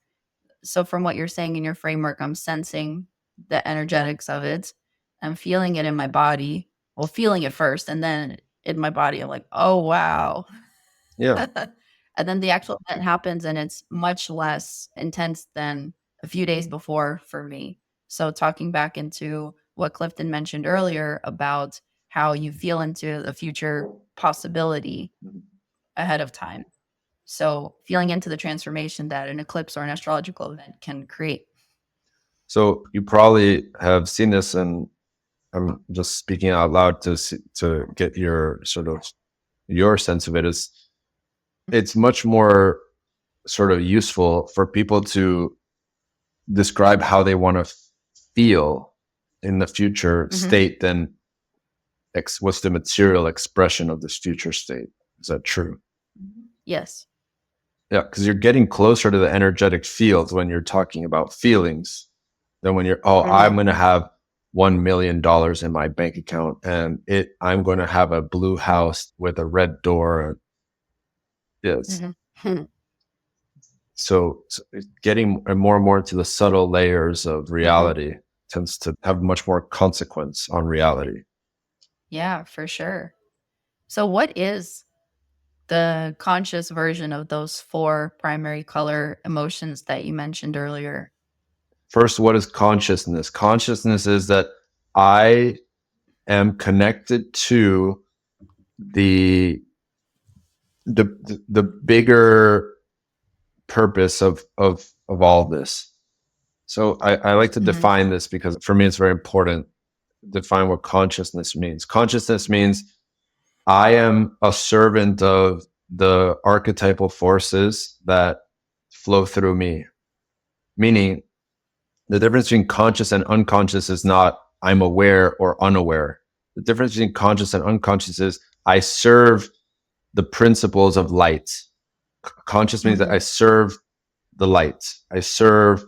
So from what you're saying in your framework, I'm sensing the energetics of it. I'm feeling it in my body. Well, feeling it first, and then in my body, I'm like, oh wow. Yeah. And then the actual event happens and it's much less intense than a few days before for me. So talking back into what Clifton mentioned earlier about how you feel into the future possibility ahead of time. So feeling into the transformation that an eclipse or an astrological event can create. So you probably have seen this, and I'm just speaking out loud to get your sort of your sense of it. Is it's much more sort of useful for people to describe how they want to feel in the future Mhm. state than what's the material expression of this future state. Is that true? Yes. Yeah, because you're getting closer to the energetic field when you're talking about feelings than when you're, oh, I'm Mm-hmm. going to have $1 million in my bank account, and I'm going to have a blue house with a red door. Yes. Mm-hmm. So getting more and more into the subtle layers of Mm-hmm. reality tends to have much more consequence on reality. Yeah, for sure. So, what is the conscious version of those four primary color emotions that you mentioned earlier? First, what is consciousness? Consciousness is that I am connected to the the bigger purpose of all this. So I like to Mm-hmm. define this because for me it's very important to define what consciousness means. Consciousness means I am a servant of the archetypal forces that flow through me. Meaning the difference between conscious and unconscious is not I'm aware or unaware. The difference between conscious and unconscious is I serve the principles of light. Conscious means that Mm-hmm. I serve the light. I serve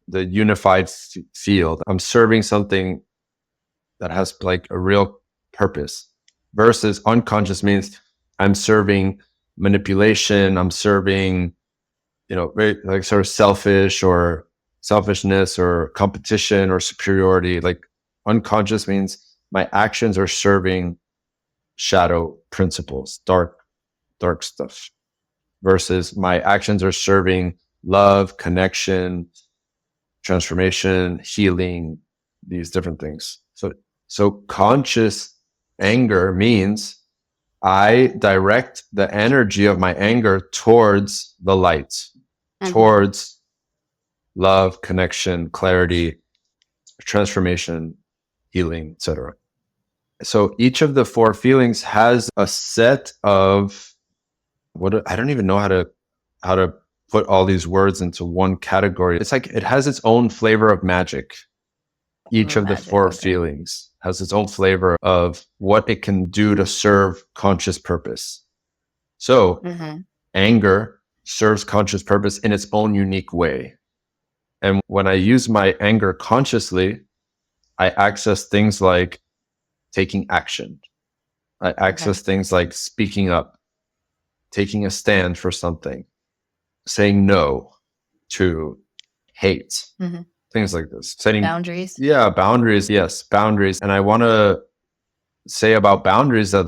the unified field. I'm serving something that has like a real purpose. Versus unconscious means I'm serving manipulation. I'm serving, very like sort of selfishness or competition or superiority. Like unconscious means my actions are serving shadow principles, dark stuff. Versus my actions are serving love, connection, transformation, healing, these different things. So conscious anger means I direct the energy of my anger towards the light, Mm-hmm. towards love, connection, clarity, transformation, healing, etc. So each of the four feelings has a set of what I don't even know how to put all these words into one category. It's like it has its own flavor of magic. Each of the Magic. four Okay. feelings has its own flavor of what it can do to serve conscious purpose. So Mm-hmm. anger serves conscious purpose in its own unique way. And when I use my anger consciously, I access things like taking action. I Okay. access things like speaking up, taking a stand for something, saying no to hate, Mm-hmm. things like this. Setting, Boundaries. yeah, boundaries. Yes, boundaries. And I want to say about boundaries that,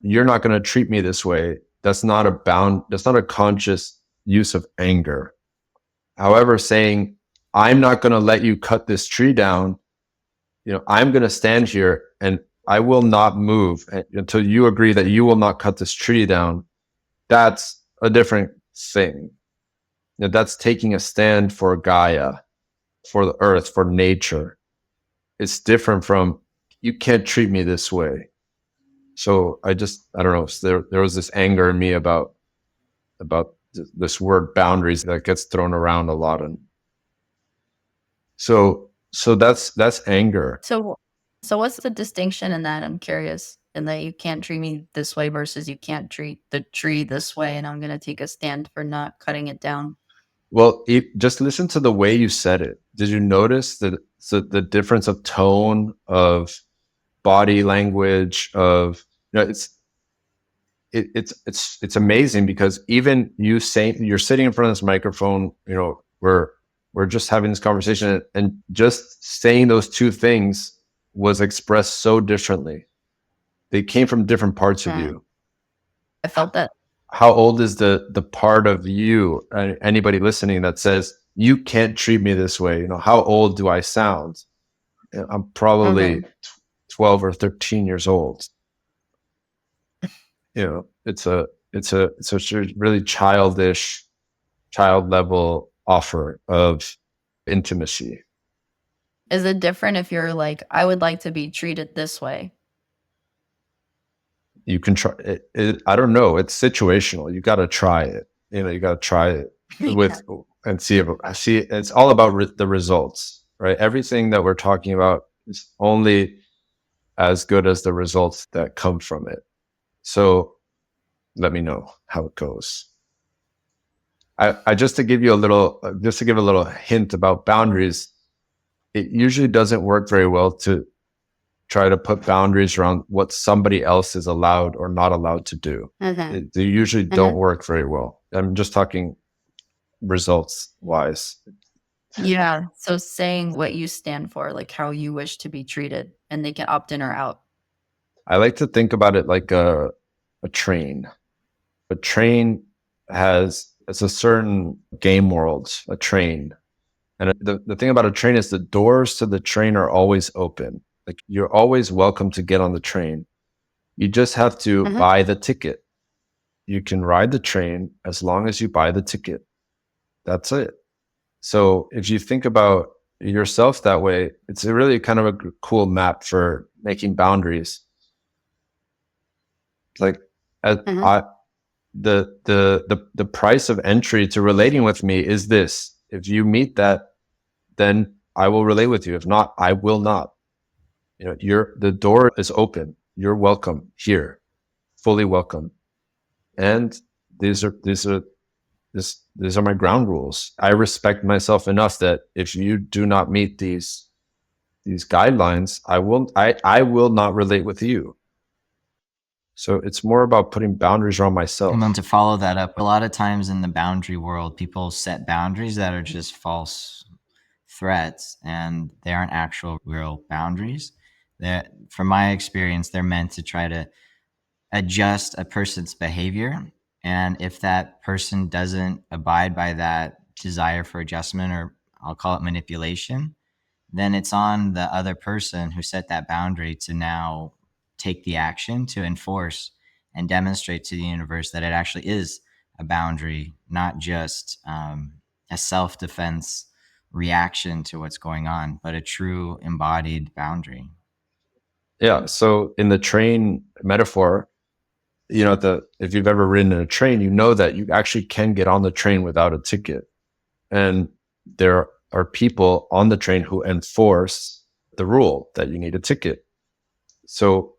you're not going to treat me this way. That's not a conscious use of anger. However, saying, I'm not going to let you cut this tree down, I'm going to stand here and I will not move until you agree that you will not cut this tree down. That's a different thing. That's taking a stand for Gaia, for the earth, for nature. It's different from, you can't treat me this way. So I don't know. There was this anger in me about this word boundaries that gets thrown around a lot. And so that's anger. So, so what's the distinction in that? I'm curious. In that you can't treat me this way versus you can't treat the tree this way, and I'm gonna take a stand for not cutting it down. Well, just listen to the way you said it. Did you notice the difference of tone, of body language, of it's amazing because even you saying you're sitting in front of this microphone, we're just having this conversation, and just saying those two things was expressed so differently. They came from different parts of Hmm. you. I felt that. How old is the part of you, anybody listening, that says you can't treat me this way? How old do I sound? I'm probably Mm-hmm. 12 or 13 years old. It's a really childish, child level offer of intimacy. Is it different if you're like, I would like to be treated this way? You can try it. I don't know. It's situational. You got to try it. You got to try it Yeah. with and see if I see. It's all about the results, right? Everything that we're talking about is only as good as the results that come from it. So let me know how it goes. I just to give you a little, just to give a little hint about boundaries, it usually doesn't work very well to try to put boundaries around what somebody else is allowed or not allowed to do. Mm-hmm. They usually don't Mm-hmm. work very well. I'm just talking results wise. Yeah. So saying what you stand for, like how you wish to be treated, and they can opt in or out. I like to think about it like a train. A train has, it's a certain game world, a train. And the thing about a train is the doors to the train are always open. Like you're always welcome to get on the train. You just have to Mm-hmm. buy the ticket. You can ride the train as long as you buy the ticket. That's it. So if you think about yourself that way, it's a really kind of a cool map for making boundaries. Like Mm-hmm. I, the price of entry to relating with me is this. If you meet that, then I will relate with you. If not, I will not. You know, the door is open. You're welcome here, fully welcome. And these are these are my ground rules. I respect myself enough that if you do not meet these guidelines, I will not relate with you. So it's more about putting boundaries around And then myself. to follow that up, a lot of times in the boundary world, people set boundaries that are just false threats, and they aren't actual real boundaries. That, from my experience, they're meant to try to adjust a person's behavior. And if that person doesn't abide by that desire for adjustment, or I'll call it manipulation, then it's on the other person who set that boundary to now take the action to enforce and demonstrate to the universe that it actually is a boundary, not just a self-defense reaction to what's going on, but a true embodied boundary. Yeah. So in the train metaphor, you know, if you've ever ridden in a train, you know that you actually can get on the train without a ticket. And there are people on the train who enforce the rule that you need a ticket. So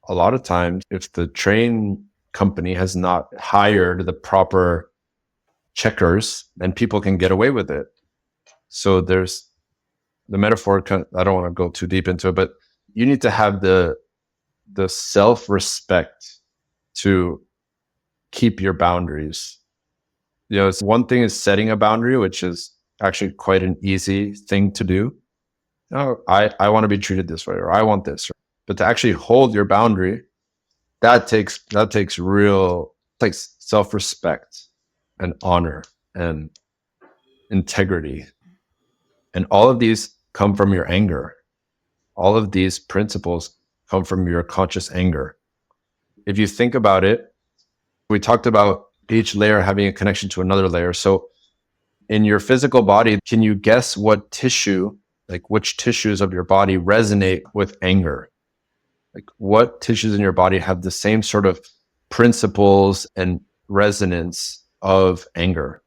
a lot of times, if the train company has not hired the proper checkers, then people can get away with it. So there's the metaphor. I don't want to go too deep into it, but you need to have the self-respect to keep your boundaries. You know, it's one thing is setting a boundary, which is actually quite an easy thing to do. Oh, I want to be treated this way, or I want this. But to actually hold your boundary, that takes real, takes self-respect and honor and integrity. And all of these come from your anger. All of these principles come from your conscious anger. If you think about it, we talked about each layer having a connection to another layer. So in your physical body, can you guess what tissue, like which tissues of your body resonate with anger? Like what tissues in your body have the same sort of principles and resonance of anger?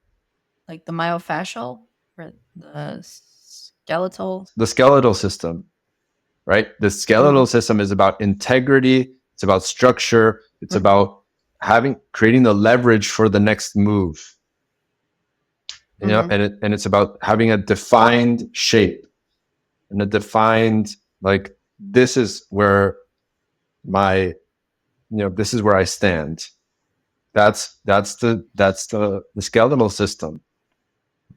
Like the myofascial or the skeletal. The skeletal system, right? The Mm-hmm. skeletal system is about integrity. It's about structure. It's Mm-hmm. about creating the leverage for the next move. You know, Mm-hmm. and it's about having a defined shape and a defined, like, this is where my, this is where I stand. That's the skeletal system.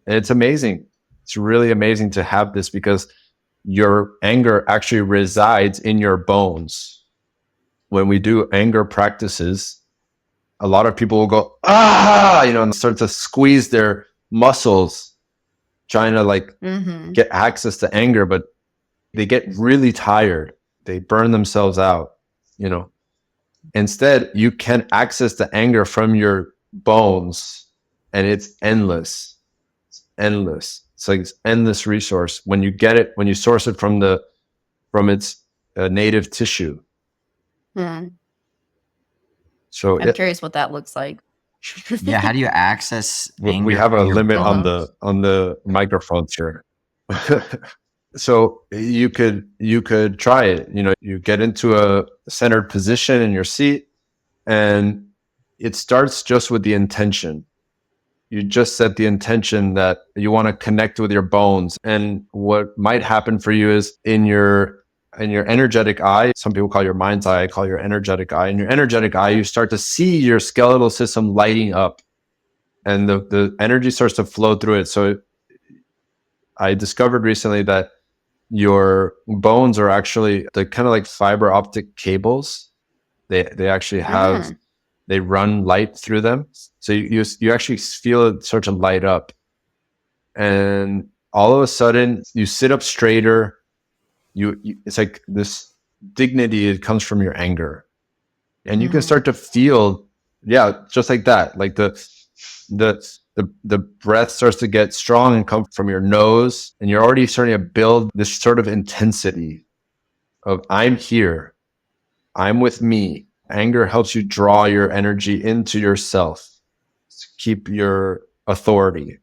And it's amazing. It's really amazing to have this because your anger actually resides in your bones. When we do anger practices, a lot of people will go, and start to squeeze their muscles, trying to like Mm-hmm. get access to anger, but they get really tired. They burn themselves out, you know. Instead, you can access the anger from your bones, and it's endless. It's endless. It's like it's endless resource when you get it, when you source it from its native tissue. Mm-hmm. So I'm curious what that looks like. Yeah, how do you access we anger have a from your limit on bones? the microphones here. So you could try it. You know, you get into a centered position in your seat, and it starts just with the intention. you just set the intention that you want to connect with your bones. And what might happen for you is in your energetic eye, some people call your mind's eye, I call your energetic eye. In your energetic eye, you start to see your skeletal system lighting up, and the energy starts to flow through it. So I discovered recently that your bones are actually the kind of like fiber optic cables. They actually have, Mm. they run light through them. So you actually feel it start to light up. And all of a sudden you sit up straighter. You it's like this dignity, it comes from your anger. And you can Mm. start to feel, yeah, just like that. Like the breath starts to get strong and come from your nose, and you're already starting to build this sort of intensity of I'm here, I'm with me. Anger helps you draw your energy into yourself, to keep your authority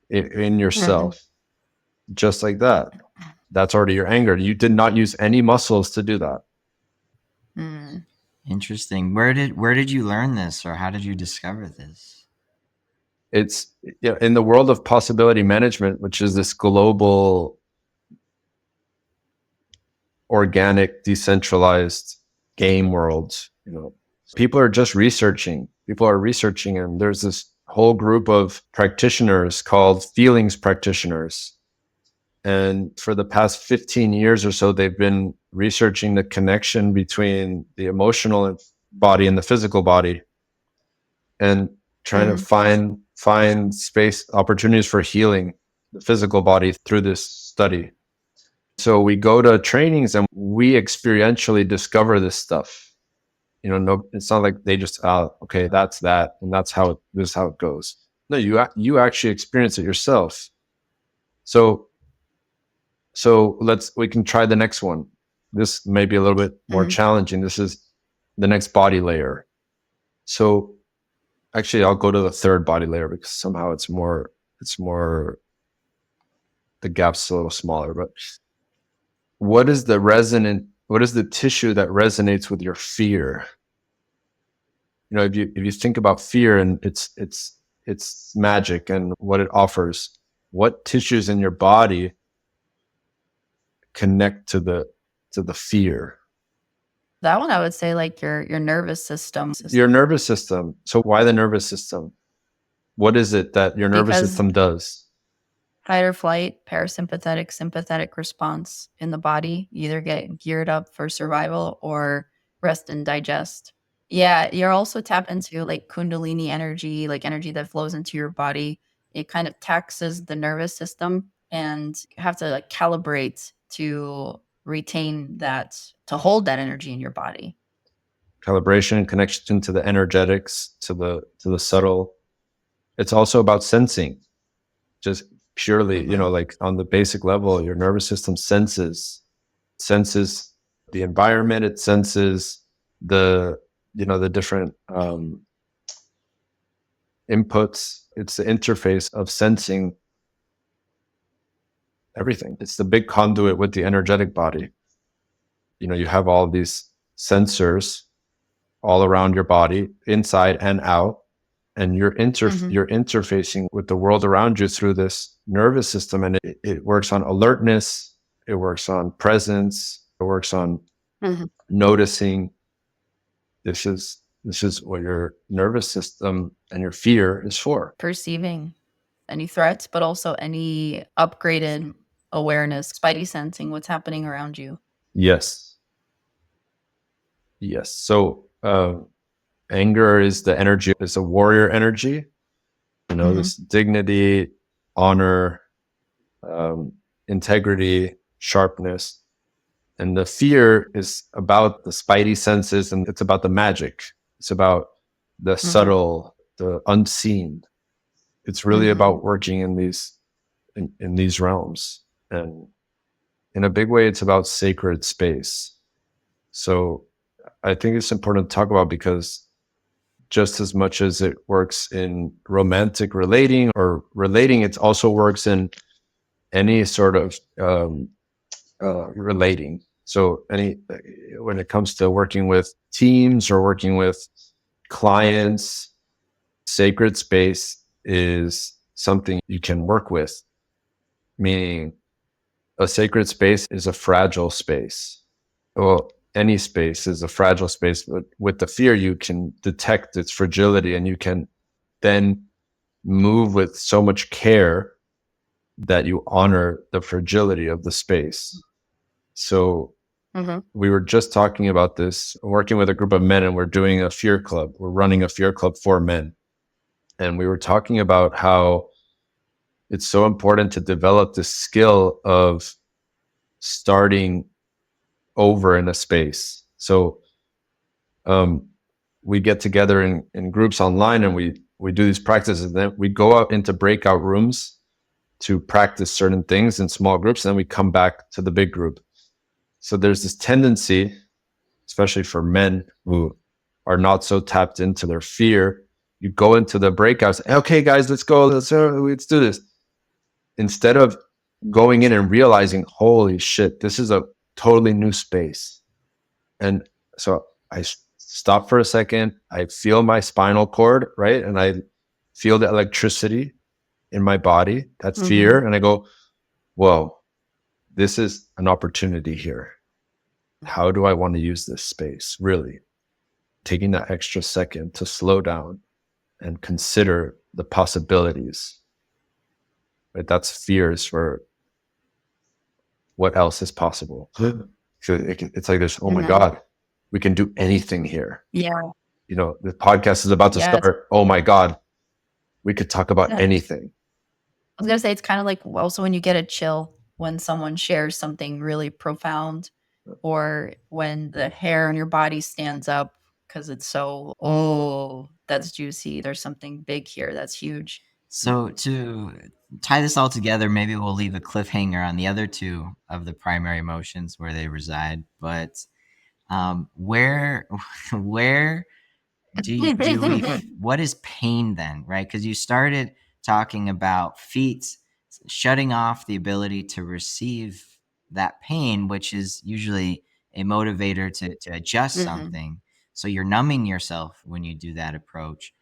in Mm. yourself, just like that. That's already your anger. You did not use any muscles to do that. Mm. Interesting. Where did you learn this, or how did you discover this? It's, you know, in the world of possibility management, which is this global, organic, decentralized game world. You know, people are just researching. People are researching, and there's this whole group of practitioners called feelings practitioners. And for the past 15 years or so, they've been researching the connection between the emotional body and the physical body, and trying to Mm. find space opportunities for healing the physical body through this study. So we go to trainings and we experientially discover this stuff. You know, no, it's not like they just, okay, that's that, and that's how this is how it goes. No, you actually experience it yourself. So we can try the next one. This may be a little bit more Mm. challenging. This is the next body layer. So actually, I'll go to the third body layer because somehow it's more the gap's a little smaller. But what is the tissue that resonates with your fear? You know, if you think about fear and its magic and what it offers, what tissues in your body connect to the fear? That one I would say like your nervous system. Your nervous system. So why the nervous system? What is it that your nervous Because system does? fight or flight, parasympathetic, sympathetic response in the body, you either get geared up for survival or rest and digest. Yeah, you're also tap into like kundalini energy, like energy that flows into your body. It kind of taxes the nervous system and you have to like calibrate to retain that, to hold that energy in your body. Calibration, connection to the energetics, to the subtle. It's also about sensing, just purely, you Mhm. know, like on the basic level, your nervous system senses the environment, it senses the, you know, the different inputs. It's the interface of sensing everything. It's the big conduit with the energetic body. You know, you have all these sensors all around your body, inside and out, and Mhm. you're interfacing with the world around you through this nervous system, and it works on alertness, it works on presence, it works on Mhm. noticing. This is what your nervous system and your fear is for. Perceiving any threats, but also any upgraded awareness, spidey sensing what's happening around you. Yes. Yes. So anger is the energy, it's a warrior energy, you know, Mhm. this dignity, honor, um, integrity, sharpness. And the fear is about the spidey senses, and it's about the magic. It's about the Mhm. subtle, the unseen. It's really Mhm. about working in these realms. And in a big way, it's about sacred space. So I think it's important to talk about, because just as much as it works in romantic relating or relating, it also works in any sort of relating. So when it comes to working with teams or working with clients, sacred space is something you can work with, meaning a sacred space is a fragile space. Well, any space is a fragile space, but with the fear, you can detect its fragility and you can then move with so much care that you honor the fragility of the space. So we were just talking about this, working with a group of men, and we're doing a fear club. We're running a fear club for men. And we were talking about how it's so important to develop the skill of starting over in a space. So we get together in groups online and we do these practices, and then we go out into breakout rooms to practice certain things in small groups, and then we come back to the big group. So there's this tendency, especially for men who are not so tapped into their fear, you go into the breakouts, okay guys, let's go, let's do this, instead of going in and realizing, holy shit, this is a totally new space. And so I stop for a second, I feel my spinal cord, right? And I feel the electricity in my body, that's fear. And I go, whoa, this is an opportunity here. How do I want to use this space? Really taking that extra second to slow down and consider the possibilities. Right? That's fears for what else is possible. So it's like this, oh my God, we can do anything here. Yeah. You know, the podcast is about to start. Oh my God, we could talk about anything. I was going to say, it's kind of like also when you get a chill when someone shares something really profound, or when the hair on your body stands up because it's so, oh, that's juicy. There's something big here. That's huge. So to tie this all together, maybe we'll leave a cliffhanger on the other two of the primary emotions where they reside. But where do we, what is pain then, right? Because you started talking about feet shutting off the ability to receive that pain, which is usually a motivator to adjust something. So you're numbing yourself when you do that approach.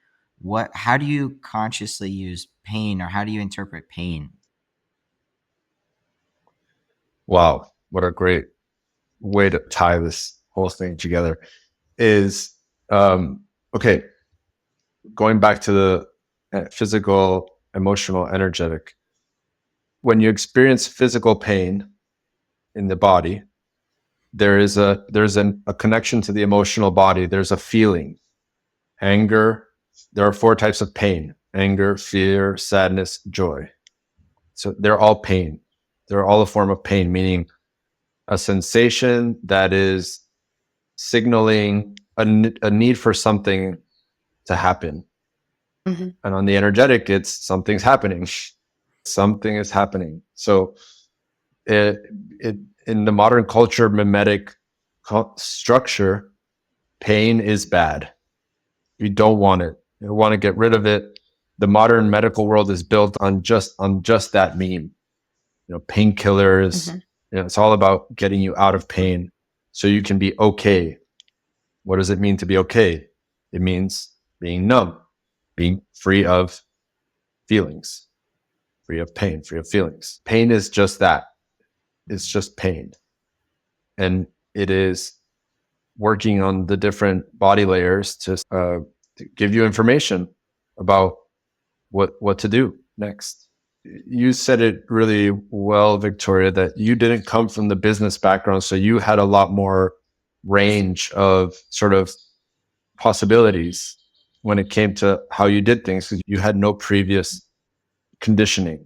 How do you consciously use pain, or how do you interpret pain? Wow, what a great way to tie this whole thing together. Is okay, going back to the physical, emotional, energetic. When you experience physical pain in the body, there's a connection to the emotional body. There's a feeling. Anger. There are 4 types of pain: anger, fear, sadness, joy. So they're all pain. They're all a form of pain, meaning a sensation that is signaling a need for something to happen. And on the energetic, it's something's happening. Something is happening. So it in the modern culture, mimetic structure, pain is bad. You don't want it. You want to get rid of it. The modern medical world is built on just that meme. You know, painkillers. You know, it's all about getting you out of pain so you can be okay. What does it mean to be okay? It means being numb, being free of feelings, free of pain, free of feelings. Pain is just that. It's just pain. And it is working on the different body layers to give you information about what to do next. You said it really well, Victoria, that you didn't come from the business background, so you had a lot more range of sort of possibilities when it came to how you did things, because you had no previous conditioning.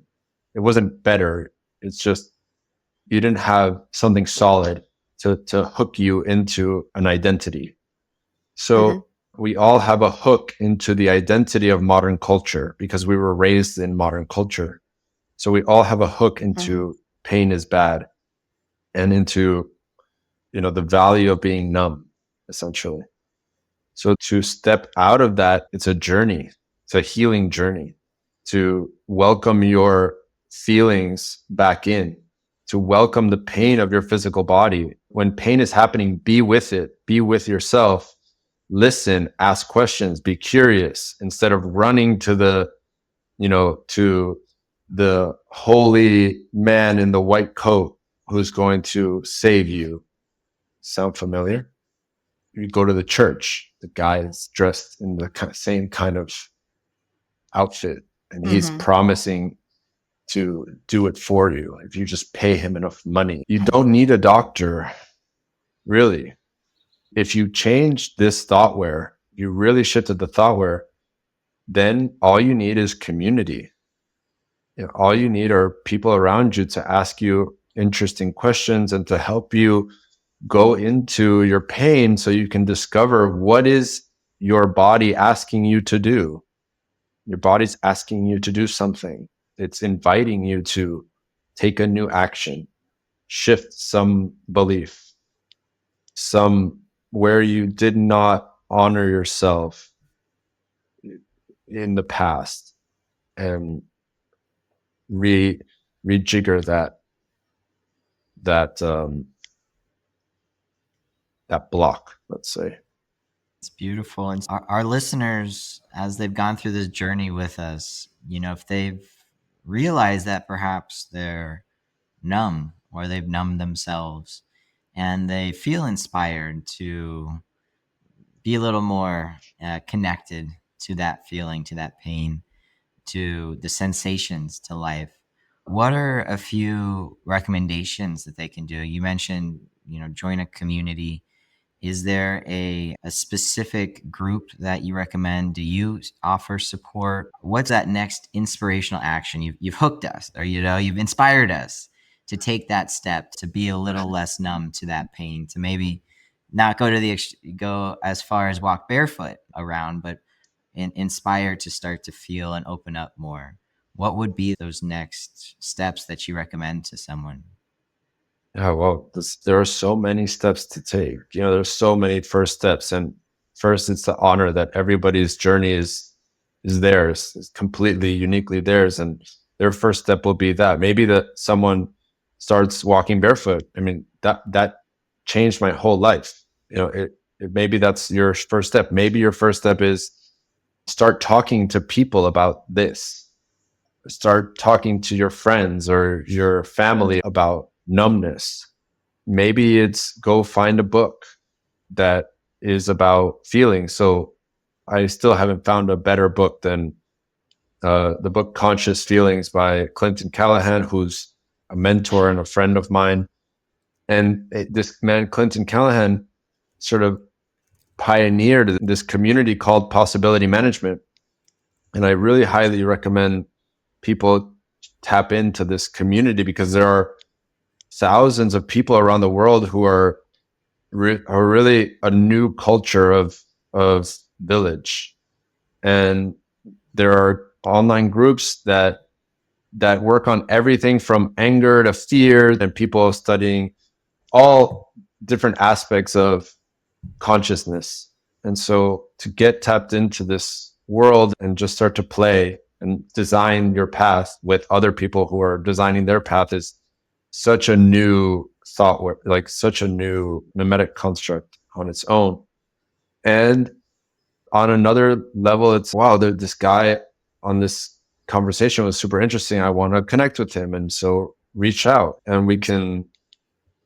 It wasn't better. It's just you didn't have something solid to hook you into an identity. So we all have a hook into the identity of modern culture because we were raised in modern culture. So we all have a hook into pain is bad and into, you know, the value of being numb, essentially. So to step out of that, it's a journey. It's a healing journey to welcome your feelings back in, to welcome the pain of your physical body. When pain is happening, be with it, be with yourself, listen, ask questions, be curious instead of running to the to the holy man in the white coat who's going to save you. Sound familiar? You go to the church, the guy is dressed in the same kind of outfit, and he's promising to do it for you if you just pay him enough money. You don't need a doctor, really. If you change this thoughtware, you really shifted the thoughtware, then all you need is community. All you need are people around you to ask you interesting questions and to help you go into your pain so you can discover what is your body asking you to do. Your body's asking you to do something. It's inviting you to take a new action, shift some belief, some where you did not honor yourself in the past, and rejigger that that block, let's say. It's beautiful. And our listeners, as they've gone through this journey with us, if they've realized that perhaps they're numb or they've numbed themselves and they feel inspired to be a little more connected to that feeling, to that pain, to the sensations, to life, what are a few recommendations that they can do? You mentioned, join a community. Is there a specific group that you recommend? Do you offer support? What's that next inspirational action? You've hooked us, or you've inspired us to take that step, to be a little less numb to that pain, to maybe not go as far as walk barefoot around, but inspired to start to feel and open up more. What would be those next steps that you recommend to someone? Yeah, well, there are so many steps to take. There's so many first steps, and first, it's to honor that everybody's journey is theirs, is completely uniquely theirs, and their first step will be that maybe that someone starts walking barefoot. I mean, that changed my whole life. Maybe that's your first step. Maybe your first step is start talking to people about this. Start talking to your friends or your family about numbness. Maybe it's go find a book that is about feeling. So I still haven't found a better book than the book Conscious Feelings by Clinton Callahan, who's a mentor and a friend of mine. And this man, Clinton Callahan, sort of pioneered this community called Possibility Management. And I really highly recommend people tap into this community, because there are thousands of people around the world who are really a new culture of village, and there are online groups that work on everything from anger to fear, and people studying all different aspects of consciousness. And so to get tapped into this world and just start to play and design your path with other people who are designing their path is such a new thought, like such a new mimetic construct on its own. And on another level, it's wow, this guy on this conversation was super interesting. I want to connect with him. And so reach out and we can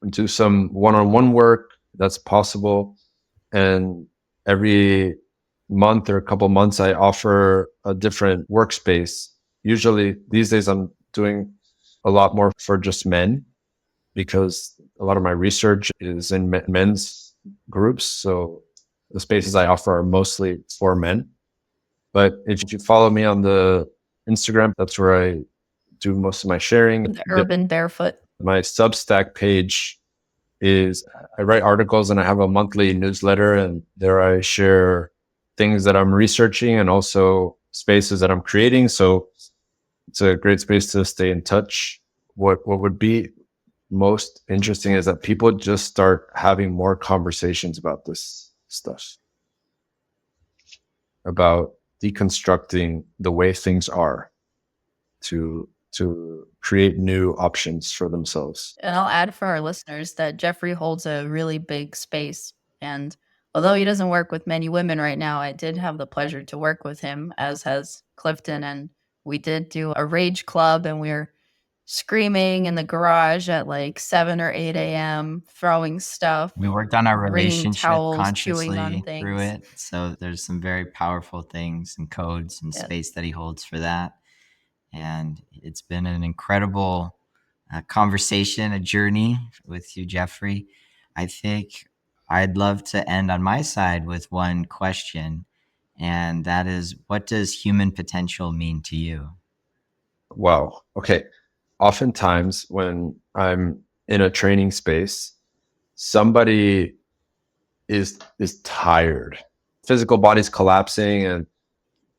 do some one-on-one work that's possible. And every month or a couple months, I offer a different workspace. Usually these days, I'm doing a lot more for just men, because a lot of my research is in men's groups. So the spaces I offer are mostly for men. But if you follow me on the Instagram, that's where I do most of my sharing. The Urban Barefoot. My Substack page is I write articles and I have a monthly newsletter, and there I share things that I'm researching and also spaces that I'm creating. So it's a great space to stay in touch. What would be most interesting is that people just start having more conversations about this stuff, about deconstructing the way things are to create new options for themselves. And I'll add for our listeners that Jeffrey holds a really big space. And although he doesn't work with many women right now, I did have the pleasure to work with him, as has Clifton and We did do a rage club, and we were screaming in the garage at like 7 or 8 a.m., throwing stuff, We worked on our wringing relationship towels, chewing on consciously through things. it. So there's some very powerful things and codes and Yeah. space that he holds for that. And it's been an incredible conversation, a journey with you, Jeffrey. I think I'd love to end on my side with one question, and that is, what does human potential mean to you? Wow. Okay. Oftentimes when I'm in a training space, somebody is tired. Physical body's collapsing, and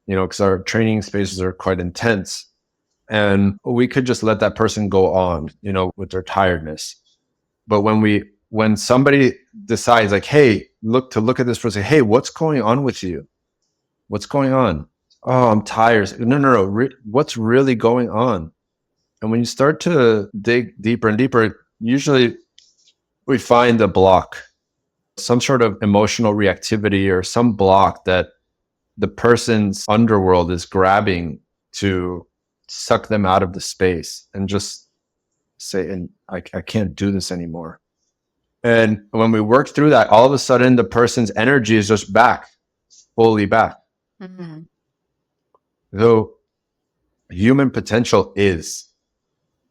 because our training spaces are quite intense. And we could just let that person go on, with their tiredness. But when somebody decides, like, hey, look at this person, hey, what's going on with you? What's going on? Oh, I'm tired. No, no, no. What's really going on? And when you start to dig deeper and deeper, usually we find a block, some sort of emotional reactivity or some block that the person's underworld is grabbing to suck them out of the space and just say, and I can't do this anymore. And when we work through that, all of a sudden the person's energy is just back, fully back. Mm-hmm. So human potential is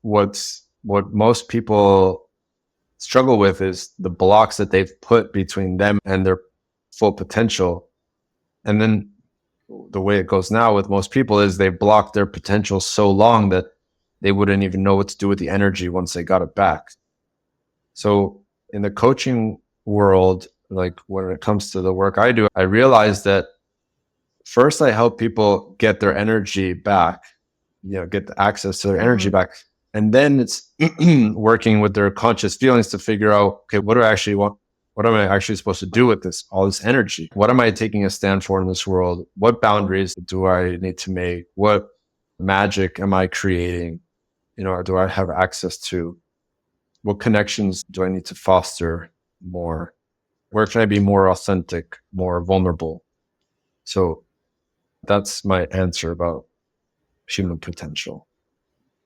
what most people struggle with, is the blocks that they've put between them and their full potential. And then the way it goes now with most people is they block their potential so long that they wouldn't even know what to do with the energy once they got it back. So in the coaching world, like when it comes to the work I do, I realized that first I help people get their energy back, get the access to their energy back. And then it's working with their conscious feelings to figure out, okay, what do I actually want? What am I actually supposed to do with all this energy? What am I taking a stand for in this world? What boundaries do I need to make? What magic am I creating? Or do I have access to? What connections do I need to foster more? Where can I be more authentic, more vulnerable? So that's my answer about human potential.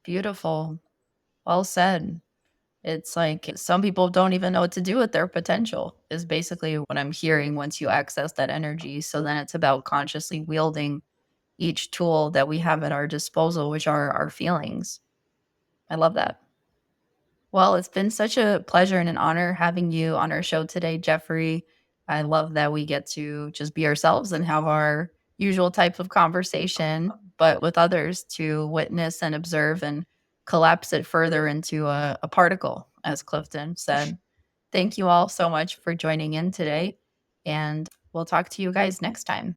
Beautiful. Well said. It's like some people don't even know what to do with their potential, is basically what I'm hearing once you access that energy. So then it's about consciously wielding each tool that we have at our disposal, which are our feelings. I love that. Well, it's been such a pleasure and an honor having you on our show today, Jeffrey. I love that we get to just be ourselves and have our usual type of conversation, but with others to witness and observe and collapse it further into a particle, as Clifton said. Thank you all so much for joining in today, and we'll talk to you guys next time.